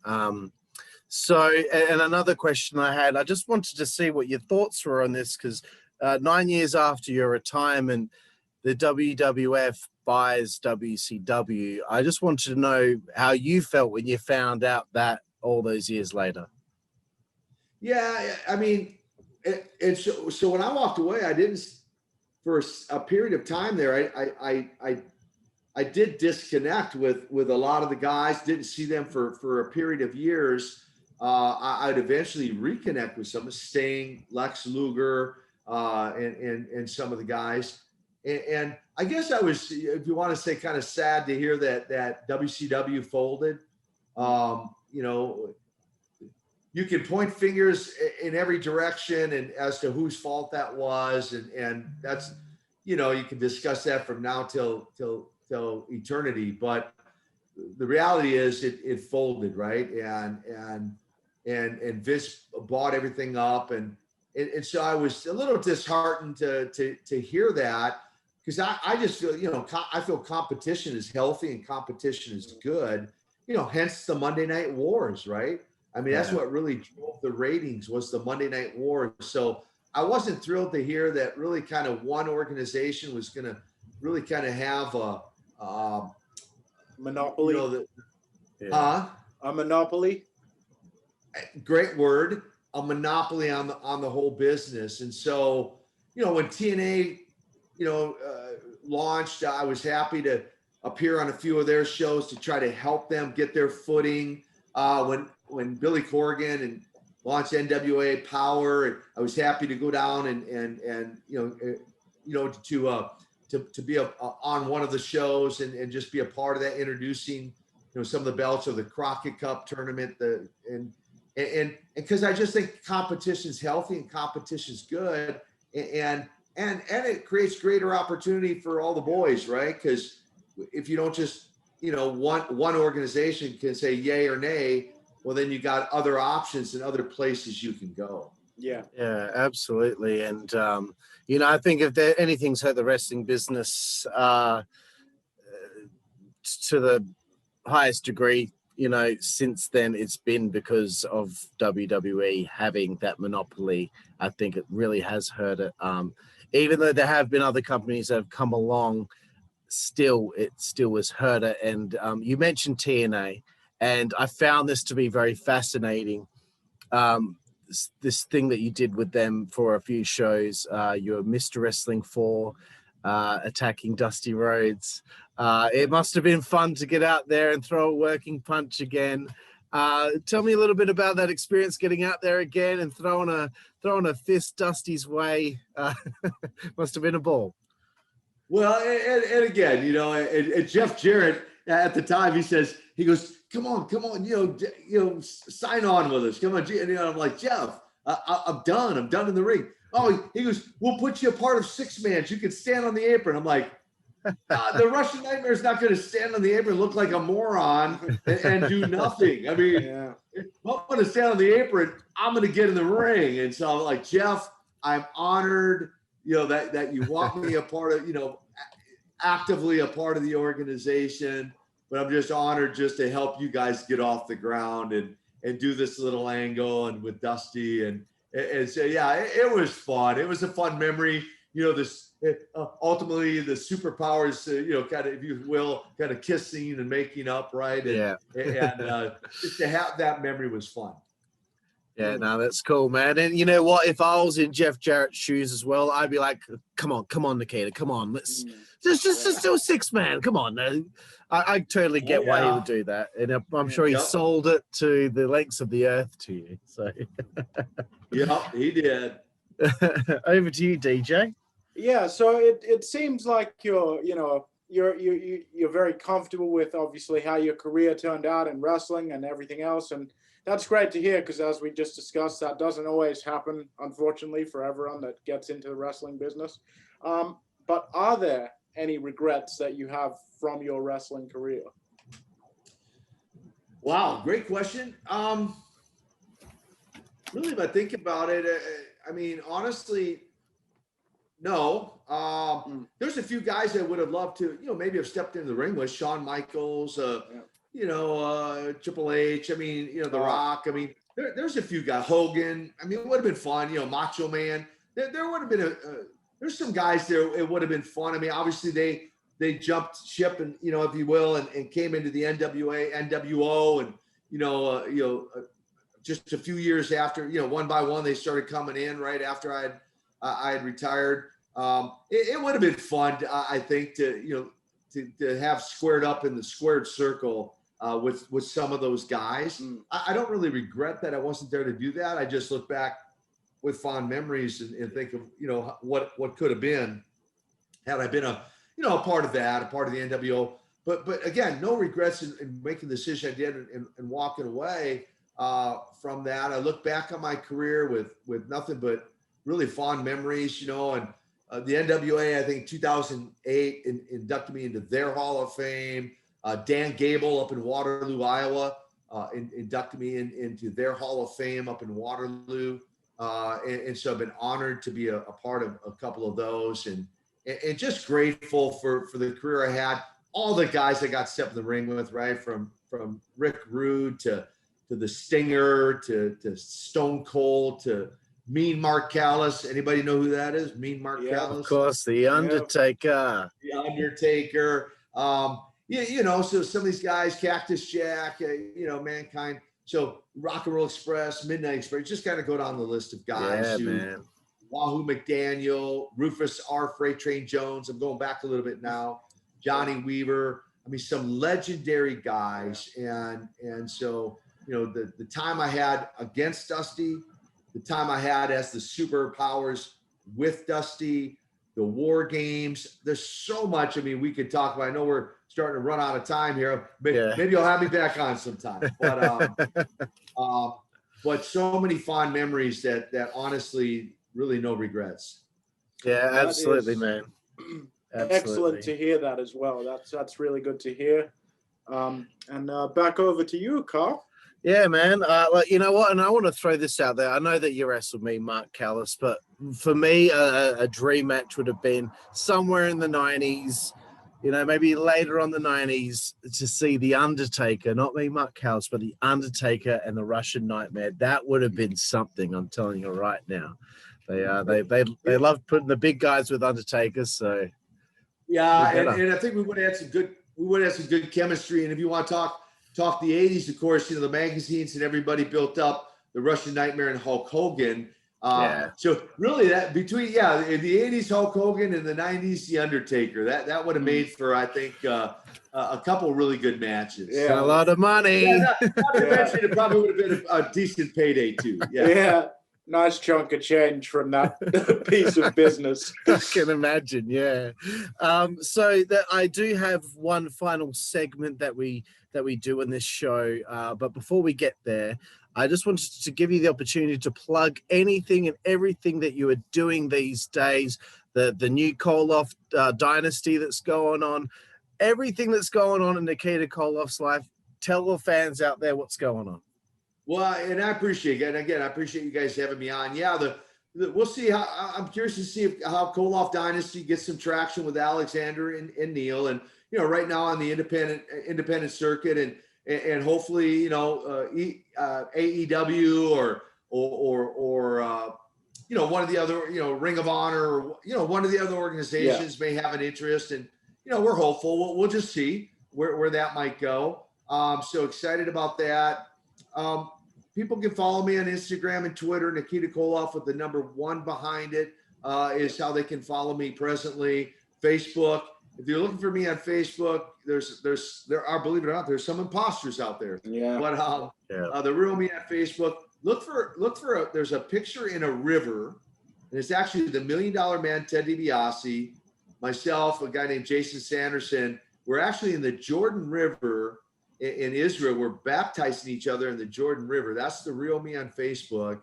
Speaker 2: So, and another question I had, I just wanted to see what your thoughts were on this, because 9 years after your retirement, the WWF buys WCW. I just wanted to know how you felt when you found out that all those years later.
Speaker 1: Yeah, I mean, so when I walked away, I didn't, for a period of time there, I did disconnect with a lot of the guys, didn't see them for a period of years. I'd eventually reconnect with some, Sting, Lex Luger, and some of the guys. And I guess I was, if you want to say, kind of sad to hear that WCW folded. You know, you can point fingers in every direction and as to whose fault that was. And that's, you know, you can discuss that from now till eternity. But the reality is it folded, right? And Vince bought everything up. And so I was a little disheartened to hear that, because I just feel, you know, I feel competition is healthy and competition is good, you know, hence the Monday Night Wars, right? I mean, that's what really drove the ratings, was the Monday Night Wars. So I wasn't thrilled to hear that really kind of one organization was going to really kind of have a
Speaker 3: monopoly.
Speaker 1: You know,
Speaker 3: a monopoly.
Speaker 1: Great word. A monopoly on the whole business. And so, you know, when TNA, you know, launched, I was happy to appear on a few of their shows to try to help them get their footing. When Billy Corgan and launched NWA Power, I was happy to go down and to be on one of the shows and just be a part of that, introducing, you know, some of the belts of the Crockett Cup tournament, and because I just think competition is healthy and competition is good, and and it creates greater opportunity for all the boys, right? Because if you don't just, one organization can say yay or nay, well, then you got other options and other places you can go.
Speaker 3: Yeah,
Speaker 2: absolutely. And I think if anything's hurt the wrestling business to the highest degree, since then, it's been because of WWE having that monopoly. I think it really has hurt it. Even though there have been other companies that have come along, it still has hurt it. And you mentioned TNA, and I found this to be very fascinating. This thing that you did with them for a few shows, you were Mr. Wrestling 4, attacking Dusty Rhodes. It must have been fun to get out there and throw a working punch again. Tell me a little bit about that experience, getting out there again and throwing a fist Dusty's way. Must have been a ball.
Speaker 1: Well, and again, and Jeff Jarrett at the time, he goes, come on, sign on with us. Come on. And I'm like, Jeff, I'm done in the ring. Oh, he goes, we'll put you a part of 6-man. You can stand on the apron. I'm like, the Russian Nightmare is not going to stand on the apron, look like a moron and do nothing. I mean, if I'm going to stand on the apron, I'm going to get in the ring. And so I'm like, Jeff, I'm honored, that you want me a part of, actively a part of the organization, but I'm just honored just to help you guys get off the ground and do this little angle and with Dusty. And so, yeah, it was fun. It was a fun memory. Ultimately the superpowers, kind of, if you will, kind of kissing and making up, right? And just to have that memory was fun.
Speaker 2: Yeah, no, that's cool, man. And you know what? If I was in Jeff Jarrett's shoes as well, I'd be like, come on, Nikita, come on, let's just do a 6-man. Come on. I totally get why he would do that. And I'm sure he sold it to the lengths of the earth to you. So
Speaker 1: yeah, he did.
Speaker 2: Over to you, DJ.
Speaker 3: Yeah, so it seems like you're very comfortable with obviously how your career turned out in wrestling and everything else, and that's great to hear, because as we just discussed, that doesn't always happen, unfortunately, for everyone that gets into the wrestling business. But are there any regrets that you have from your wrestling career?
Speaker 1: Wow, great question. Really, if I think about it, I mean, honestly, no. There's a few guys I would have loved to, maybe have stepped into the ring with. Shawn Michaels, Triple H. I mean, The Rock. I mean, there's a few guys. Hogan. I mean, it would have been fun. Macho Man. There would have been there's some guys there. It would have been fun. I mean, obviously they jumped ship and if you will, and came into the NWO, and just a few years after, one by one they started coming in right after I had retired. It would have been fun, I think, to have squared up in the squared circle with some of those guys. I don't really regret that I wasn't there to do that. I just look back with fond memories and think of what could have been had I been a part of that, a part of the NWO. But again, no regrets in making the decision I did and walking away from that. I look back on my career with nothing but really fond memories, and the NWA, I think 2008 inducted me into their Hall of Fame. Dan Gable up in Waterloo, Iowa, inducted me into their Hall of Fame up in Waterloo. And so I've been honored to be a part of a couple of those, and just grateful for the career I had. All the guys I got stepped in the ring with, right? From Rick Rude to the Stinger to Stone Cold to Mean Mark Callis. Anybody know who that is? Mean Mark Callis?
Speaker 2: Of course, the Undertaker.
Speaker 1: The Undertaker. So some of these guys, Cactus Jack, Mankind. So Rock and Roll Express, Midnight Express, just kind of go down the list of guys. Wahoo McDaniel, Rufus R. Freight Train Jones. I'm going back a little bit now. Johnny Weaver. I mean, some legendary guys. And so, the time I had against Dusty, the time I had as the Superpowers with Dusty, the War Games. There's so much. I mean, we could talk about. I know we're starting to run out of time here. Maybe you'll have me back on sometime. But so many fond memories that honestly, really no regrets.
Speaker 2: Yeah,
Speaker 3: That
Speaker 2: absolutely,
Speaker 3: is
Speaker 2: man.
Speaker 3: excellent to hear that as well. That's really good to hear. And back over to you, Carl.
Speaker 2: Yeah, man. Like, you know what? And I want to throw this out there. I know that you wrestled me, Mark Callis, but for me, a dream match would have been somewhere in the 90s, you know, maybe later on the 90s, to see The Undertaker, not me, Mark Callis, but The Undertaker and the Russian Nightmare. That would have been something, I'm telling you right now. They love putting the big guys with Undertakers, so
Speaker 1: yeah, and I think we would have some good chemistry. And if you want to talk the 80s, of course, you know, the magazines and everybody built up the Russian Nightmare and Hulk Hogan. So really that between, in the 80s, Hulk Hogan, and the 90s, The Undertaker, that would have made for, I think, a couple really good matches.
Speaker 2: Yeah, a lot of money.
Speaker 1: Yeah, not to mention it probably would have been a decent payday too.
Speaker 3: Yeah. Nice chunk of change from that piece of business.
Speaker 2: I can imagine, yeah. So that I do have one final segment that we do in this show, but before we get there, I just wanted to give you the opportunity to plug anything and everything that you are doing these days, the new Koloff dynasty that's going on, everything that's going on in Nikita Koloff's life. Tell the fans out there what's going on.
Speaker 1: Well, and I appreciate it. And again, I appreciate you guys having me on. Yeah, we'll see how. I'm curious to see how Koloff Dynasty gets some traction with Alexander and Neil, and you know, right now on the independent circuit, and hopefully, you know, AEW or you know, one of the other, you know, Ring of Honor, or you know, one of the other organizations may have an interest, and you know, we're hopeful. We'll just see where that might go. So excited about that. People can follow me on Instagram and Twitter. Nikita Koloff with the number 1 behind it is how they can follow me presently. Facebook. If you're looking for me on Facebook, there are, believe it or not, there's some imposters out there.
Speaker 3: Yeah.
Speaker 1: But the real me on Facebook. Look for there's a picture in a river, and it's actually the $1 Million Man Ted DiBiase, myself, a guy named Jason Sanderson. We're actually in the Jordan River. In Israel, we're baptizing each other in the Jordan River. That's the real me on Facebook.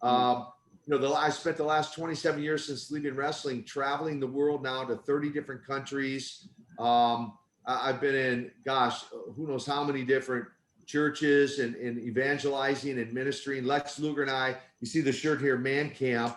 Speaker 1: You know, I spent the last 27 years since leaving wrestling, traveling the world now to 30 different countries. I've been in, who knows how many different churches and evangelizing and ministering. Lex Luger and I, you see the shirt here, Man Camp.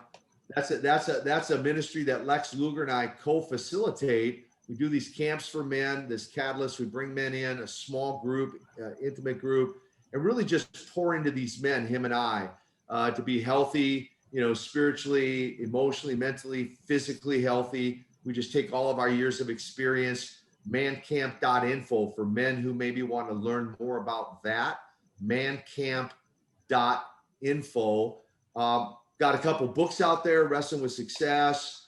Speaker 1: That's a ministry that Lex Luger and I co-facilitate. We do these camps for men, this catalyst. We bring men in, a small group, intimate group, and really just pour into these men, him and I, to be healthy, you know, spiritually, emotionally, mentally, physically healthy. We just take all of our years of experience, mancamp.info for men who maybe want to learn more about that, mancamp.info. Got a couple books out there, Wrestling with Success,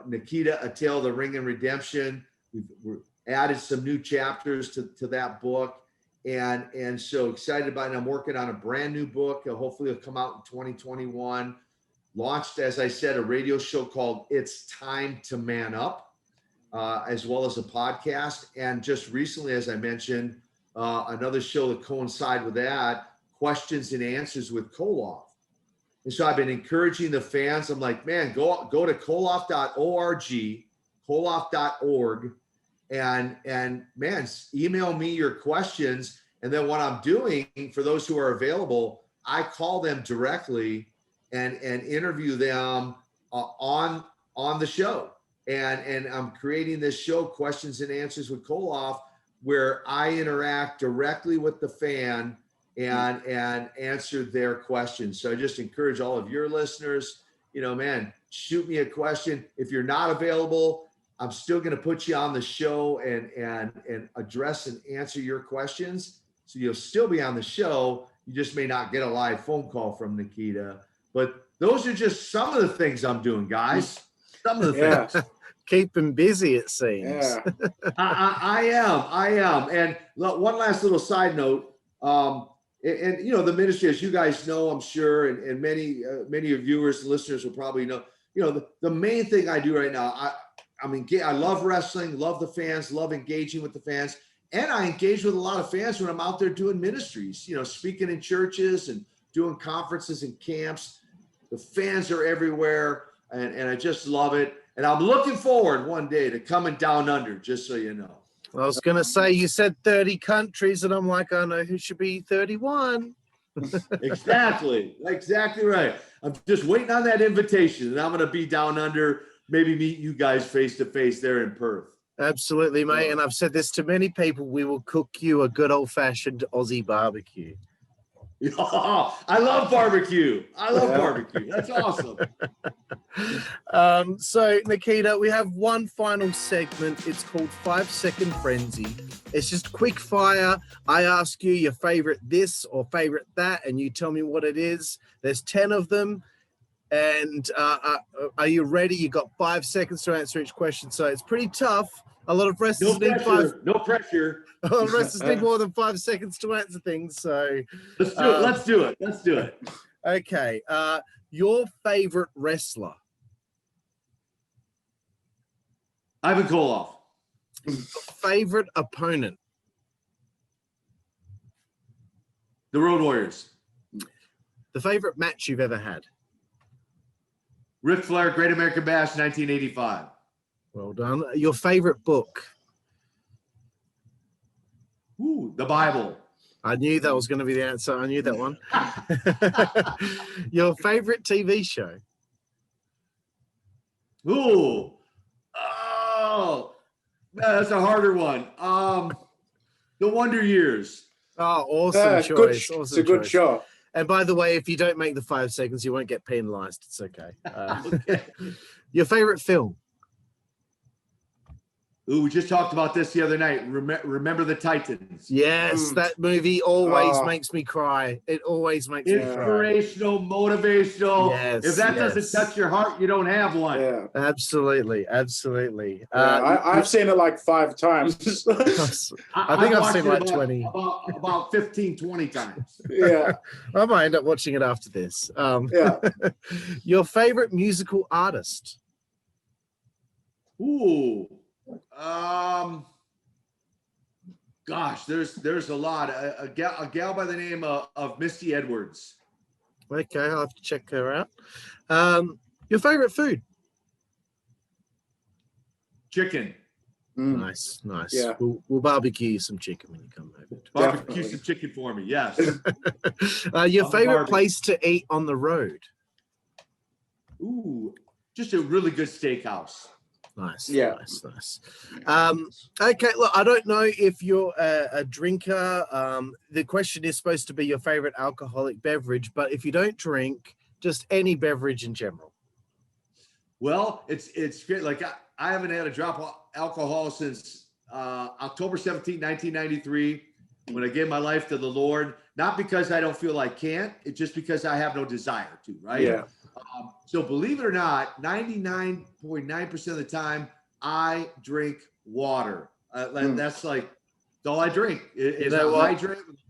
Speaker 1: Nikita, A Tale of the Ring and Redemption. We've added some new chapters to that book, and so excited about it. I'm working on a brand new book. Hopefully it'll come out in 2021. Launched, as I said, a radio show called It's Time to Man Up, as well as a podcast. And just recently, as I mentioned, another show that coincide with that, Questions and Answers with Koloff. And so I've been encouraging the fans. I'm like, man, go to koloff.org, and man, email me your questions. And then what I'm doing for those who are available, I call them directly and interview them on the show. And I'm creating this show, Questions and Answers with Koloff, where I interact directly with the fan and answer their questions. So I just encourage all of your listeners, you know, man, shoot me a question. If you're not available, I'm still going to put you on the show and address and answer your questions. So you'll still be on the show. You just may not get a live phone call from Nikita. But those are just some of the things I'm doing, guys. Some of the things.
Speaker 2: Keep him busy, it seems.
Speaker 3: Yeah.
Speaker 1: I am. And one last little side note. And you know, the ministry, as you guys know, I'm sure, and many of your viewers and listeners will probably know, you know, the main thing I do right now, I love wrestling, love the fans, love engaging with the fans. And I engage with a lot of fans when I'm out there doing ministries, you know, speaking in churches and doing conferences and camps. The fans are everywhere. and I just love it. And I'm looking forward one day to coming down under, just so you know.
Speaker 2: I was going to say, you said 30 countries, and I'm like, I know who should be 31.
Speaker 1: Exactly right. I'm just waiting on that invitation, and I'm going to be down under, maybe meet you guys face to face there in Perth.
Speaker 2: Absolutely, mate. And I've said this to many people, we will cook you a good old-fashioned Aussie barbecue.
Speaker 1: Oh, I love barbecue. Barbecue. That's awesome.
Speaker 2: So, Nikita, we have one final segment. It's called 5 Second Frenzy. It's just quick fire. I ask you your favorite this or favorite that, and you tell me what it is. There's 10 of them. And are you ready? You got 5 seconds to answer each question. So it's pretty tough. A lot of wrestlers need
Speaker 1: no pressure.
Speaker 2: A lot of wrestlers need more than 5 seconds to answer things. So
Speaker 1: let's do it.
Speaker 2: Okay. Your favorite wrestler?
Speaker 1: Ivan Koloff.
Speaker 2: Favorite opponent?
Speaker 1: The Road Warriors.
Speaker 2: The favorite match you've ever had?
Speaker 1: Ric Flair, Great American Bash, 1985.
Speaker 2: Well done. Your favorite book?
Speaker 1: Ooh, the Bible.
Speaker 2: I knew that was going to be the answer. I knew that one. Your favorite TV show?
Speaker 1: Ooh. Oh, that's a harder one. The Wonder Years.
Speaker 2: Oh, awesome choice. Awesome
Speaker 3: it's a good
Speaker 2: choice.
Speaker 3: show.
Speaker 2: And by the way, if you don't make the 5 seconds, you won't get penalized. It's okay.
Speaker 1: Okay.
Speaker 2: Your favorite film?
Speaker 1: Ooh, we just talked about this the other night. Remember the Titans.
Speaker 2: Yes, that movie always makes me cry. It always makes me cry.
Speaker 1: Inspirational, motivational.
Speaker 2: Yes,
Speaker 1: if that doesn't touch your heart, you don't have one.
Speaker 3: Yeah,
Speaker 2: absolutely.
Speaker 3: I've seen it like 5 times.
Speaker 2: I think I've seen like 20.
Speaker 1: About 15, 20 times.
Speaker 3: Yeah.
Speaker 2: I might end up watching it after this.
Speaker 3: Yeah.
Speaker 2: Your favorite musical artist?
Speaker 1: Ooh. Gosh, there's a lot. A gal by the name of Misty Edwards.
Speaker 2: Okay, I'll have to check her out. Your favorite food?
Speaker 1: Chicken.
Speaker 2: Nice.
Speaker 3: Yeah.
Speaker 2: We'll barbecue some chicken when you come over.
Speaker 1: Barbecue some chicken for me. Yes.
Speaker 2: Your favorite place to eat on the road?
Speaker 1: Ooh, just a really good steakhouse.
Speaker 2: Nice.
Speaker 3: Yeah.
Speaker 2: Nice. Okay, look, I don't know if you're a drinker. The question is supposed to be your favorite alcoholic beverage, but if you don't drink, just any beverage in general.
Speaker 1: Well, it's great. Like I haven't had a drop of alcohol since October 17, 1993, when I gave my life to the Lord. Not because I don't feel I can't, it's just because I have no desire to, right?
Speaker 3: Yeah.
Speaker 1: So believe it or not, 99.9% of the time, I drink water. That's like all I drink. It's a hydrate with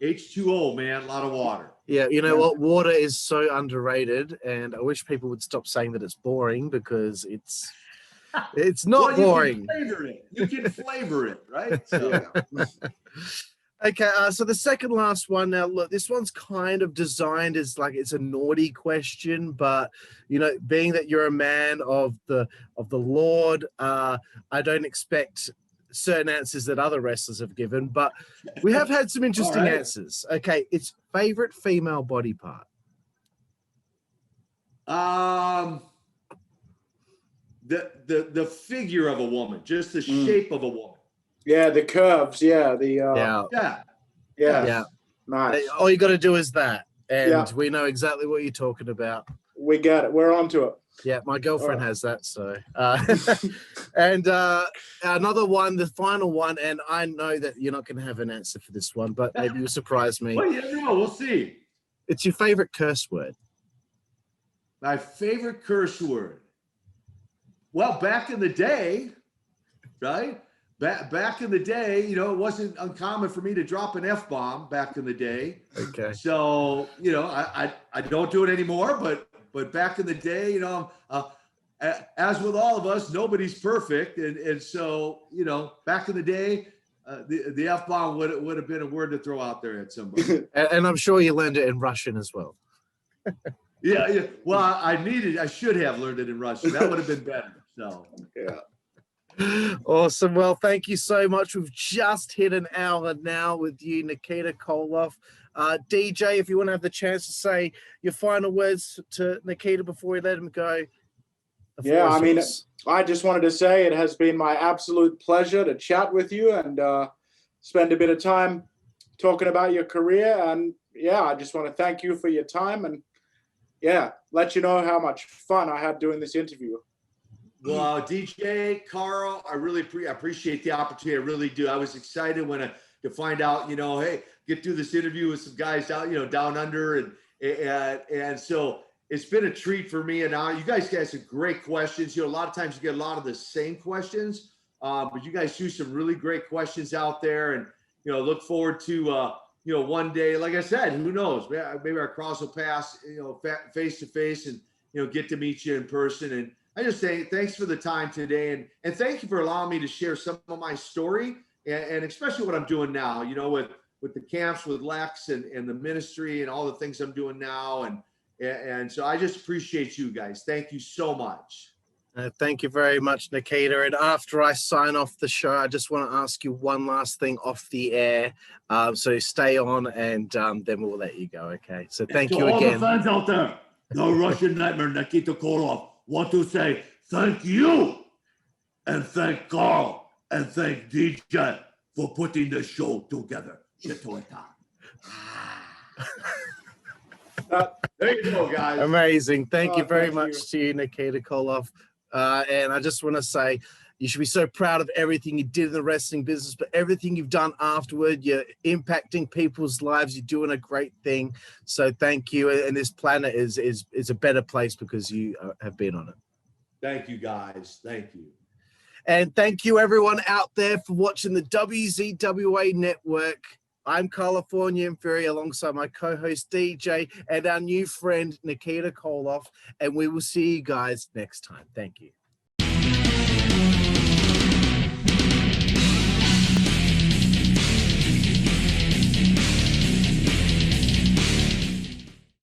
Speaker 1: H2O, man, a lot of water.
Speaker 2: Yeah, you know what? Water is so underrated, and I wish people would stop saying that it's boring, because it's not boring.
Speaker 1: You can flavor it, right? So.
Speaker 2: Okay, so the second last one. Now, look, this one's kind of designed as like it's a naughty question, but you know, being that you're a man of the Lord, I don't expect certain answers that other wrestlers have given, but we have had some interesting answers. Okay, it's favorite female body part.
Speaker 1: The figure of a woman, just the shape of a woman.
Speaker 3: Yeah, the curves. Yeah,
Speaker 2: Yeah.
Speaker 3: Nice.
Speaker 2: All you got to do is that, and we know exactly what you're talking about.
Speaker 3: We got it. We're onto it.
Speaker 2: Yeah, my girlfriend has that. So, and another one, the final one, and I know that you're not going to have an answer for this one, but maybe you'll surprise me.
Speaker 1: Well, you never know. We'll see.
Speaker 2: It's your favorite curse word.
Speaker 1: My favorite curse word. Well, back in the day, right? Back in the day, you know, it wasn't uncommon for me to drop an F-bomb back in the day.
Speaker 2: Okay.
Speaker 1: So, you know, I don't do it anymore, but back in the day, you know, as with all of us, nobody's perfect. And so, you know, back in the day, the F-bomb would have been a word to throw out there at somebody.
Speaker 2: And I'm sure you learned it in Russian as well.
Speaker 1: Yeah, yeah. Well, I should have learned it in Russian. That would have been better. So
Speaker 3: Yeah.
Speaker 2: Awesome. Well, thank you so much. We've just hit an hour now with you, Nikita Koloff. DJ, if you want to have the chance to say your final words to Nikita before we let him go.
Speaker 3: Yeah, I mean, I just wanted to say it has been my absolute pleasure to chat with you and spend a bit of time talking about your career. And yeah, I just want to thank you for your time and yeah, let you know how much fun I had doing this interview.
Speaker 1: Well, DJ, Carl, I really appreciate the opportunity. I really do. I was excited to find out, hey, get through this interview with some guys out, down under. And so it's been a treat for me. And now you guys have great questions. A lot of times you get a lot of the same questions, but you guys do some really great questions out there. And, look forward to, one day, like I said, who knows, maybe our cross will pass, face to face and, get to meet you in person. And I just say thanks for the time today. And thank you for allowing me to share some of my story and especially what I'm doing now, with the camps with Lex and the ministry and all the things I'm doing now. And so I just appreciate you guys. Thank you so much.
Speaker 2: Thank you very much, Nikita. And after I sign off the show, I just want to ask you one last thing off the air. So stay on and then we'll let you go. Okay. So thank you again.
Speaker 1: All the fans out there, the Russian Nightmare, Nikita Koloff, want to say thank you and thank Carl and thank DJ for putting the show together. There you go, guys.
Speaker 2: Amazing. Thank you very much to you, Nikita Koloff. And I just want to say you should be so proud of everything you did in the wrestling business, but everything you've done afterward, you're impacting people's lives. You're doing a great thing. So thank you. And this planet is a better place because you have been on it.
Speaker 1: Thank you, guys. Thank you.
Speaker 2: And thank you, everyone out there, for watching the WZWA Network. I'm Karlifornia Infirri alongside my co-host DJ and our new friend Nikita Koloff, and we will see you guys next time. Thank you.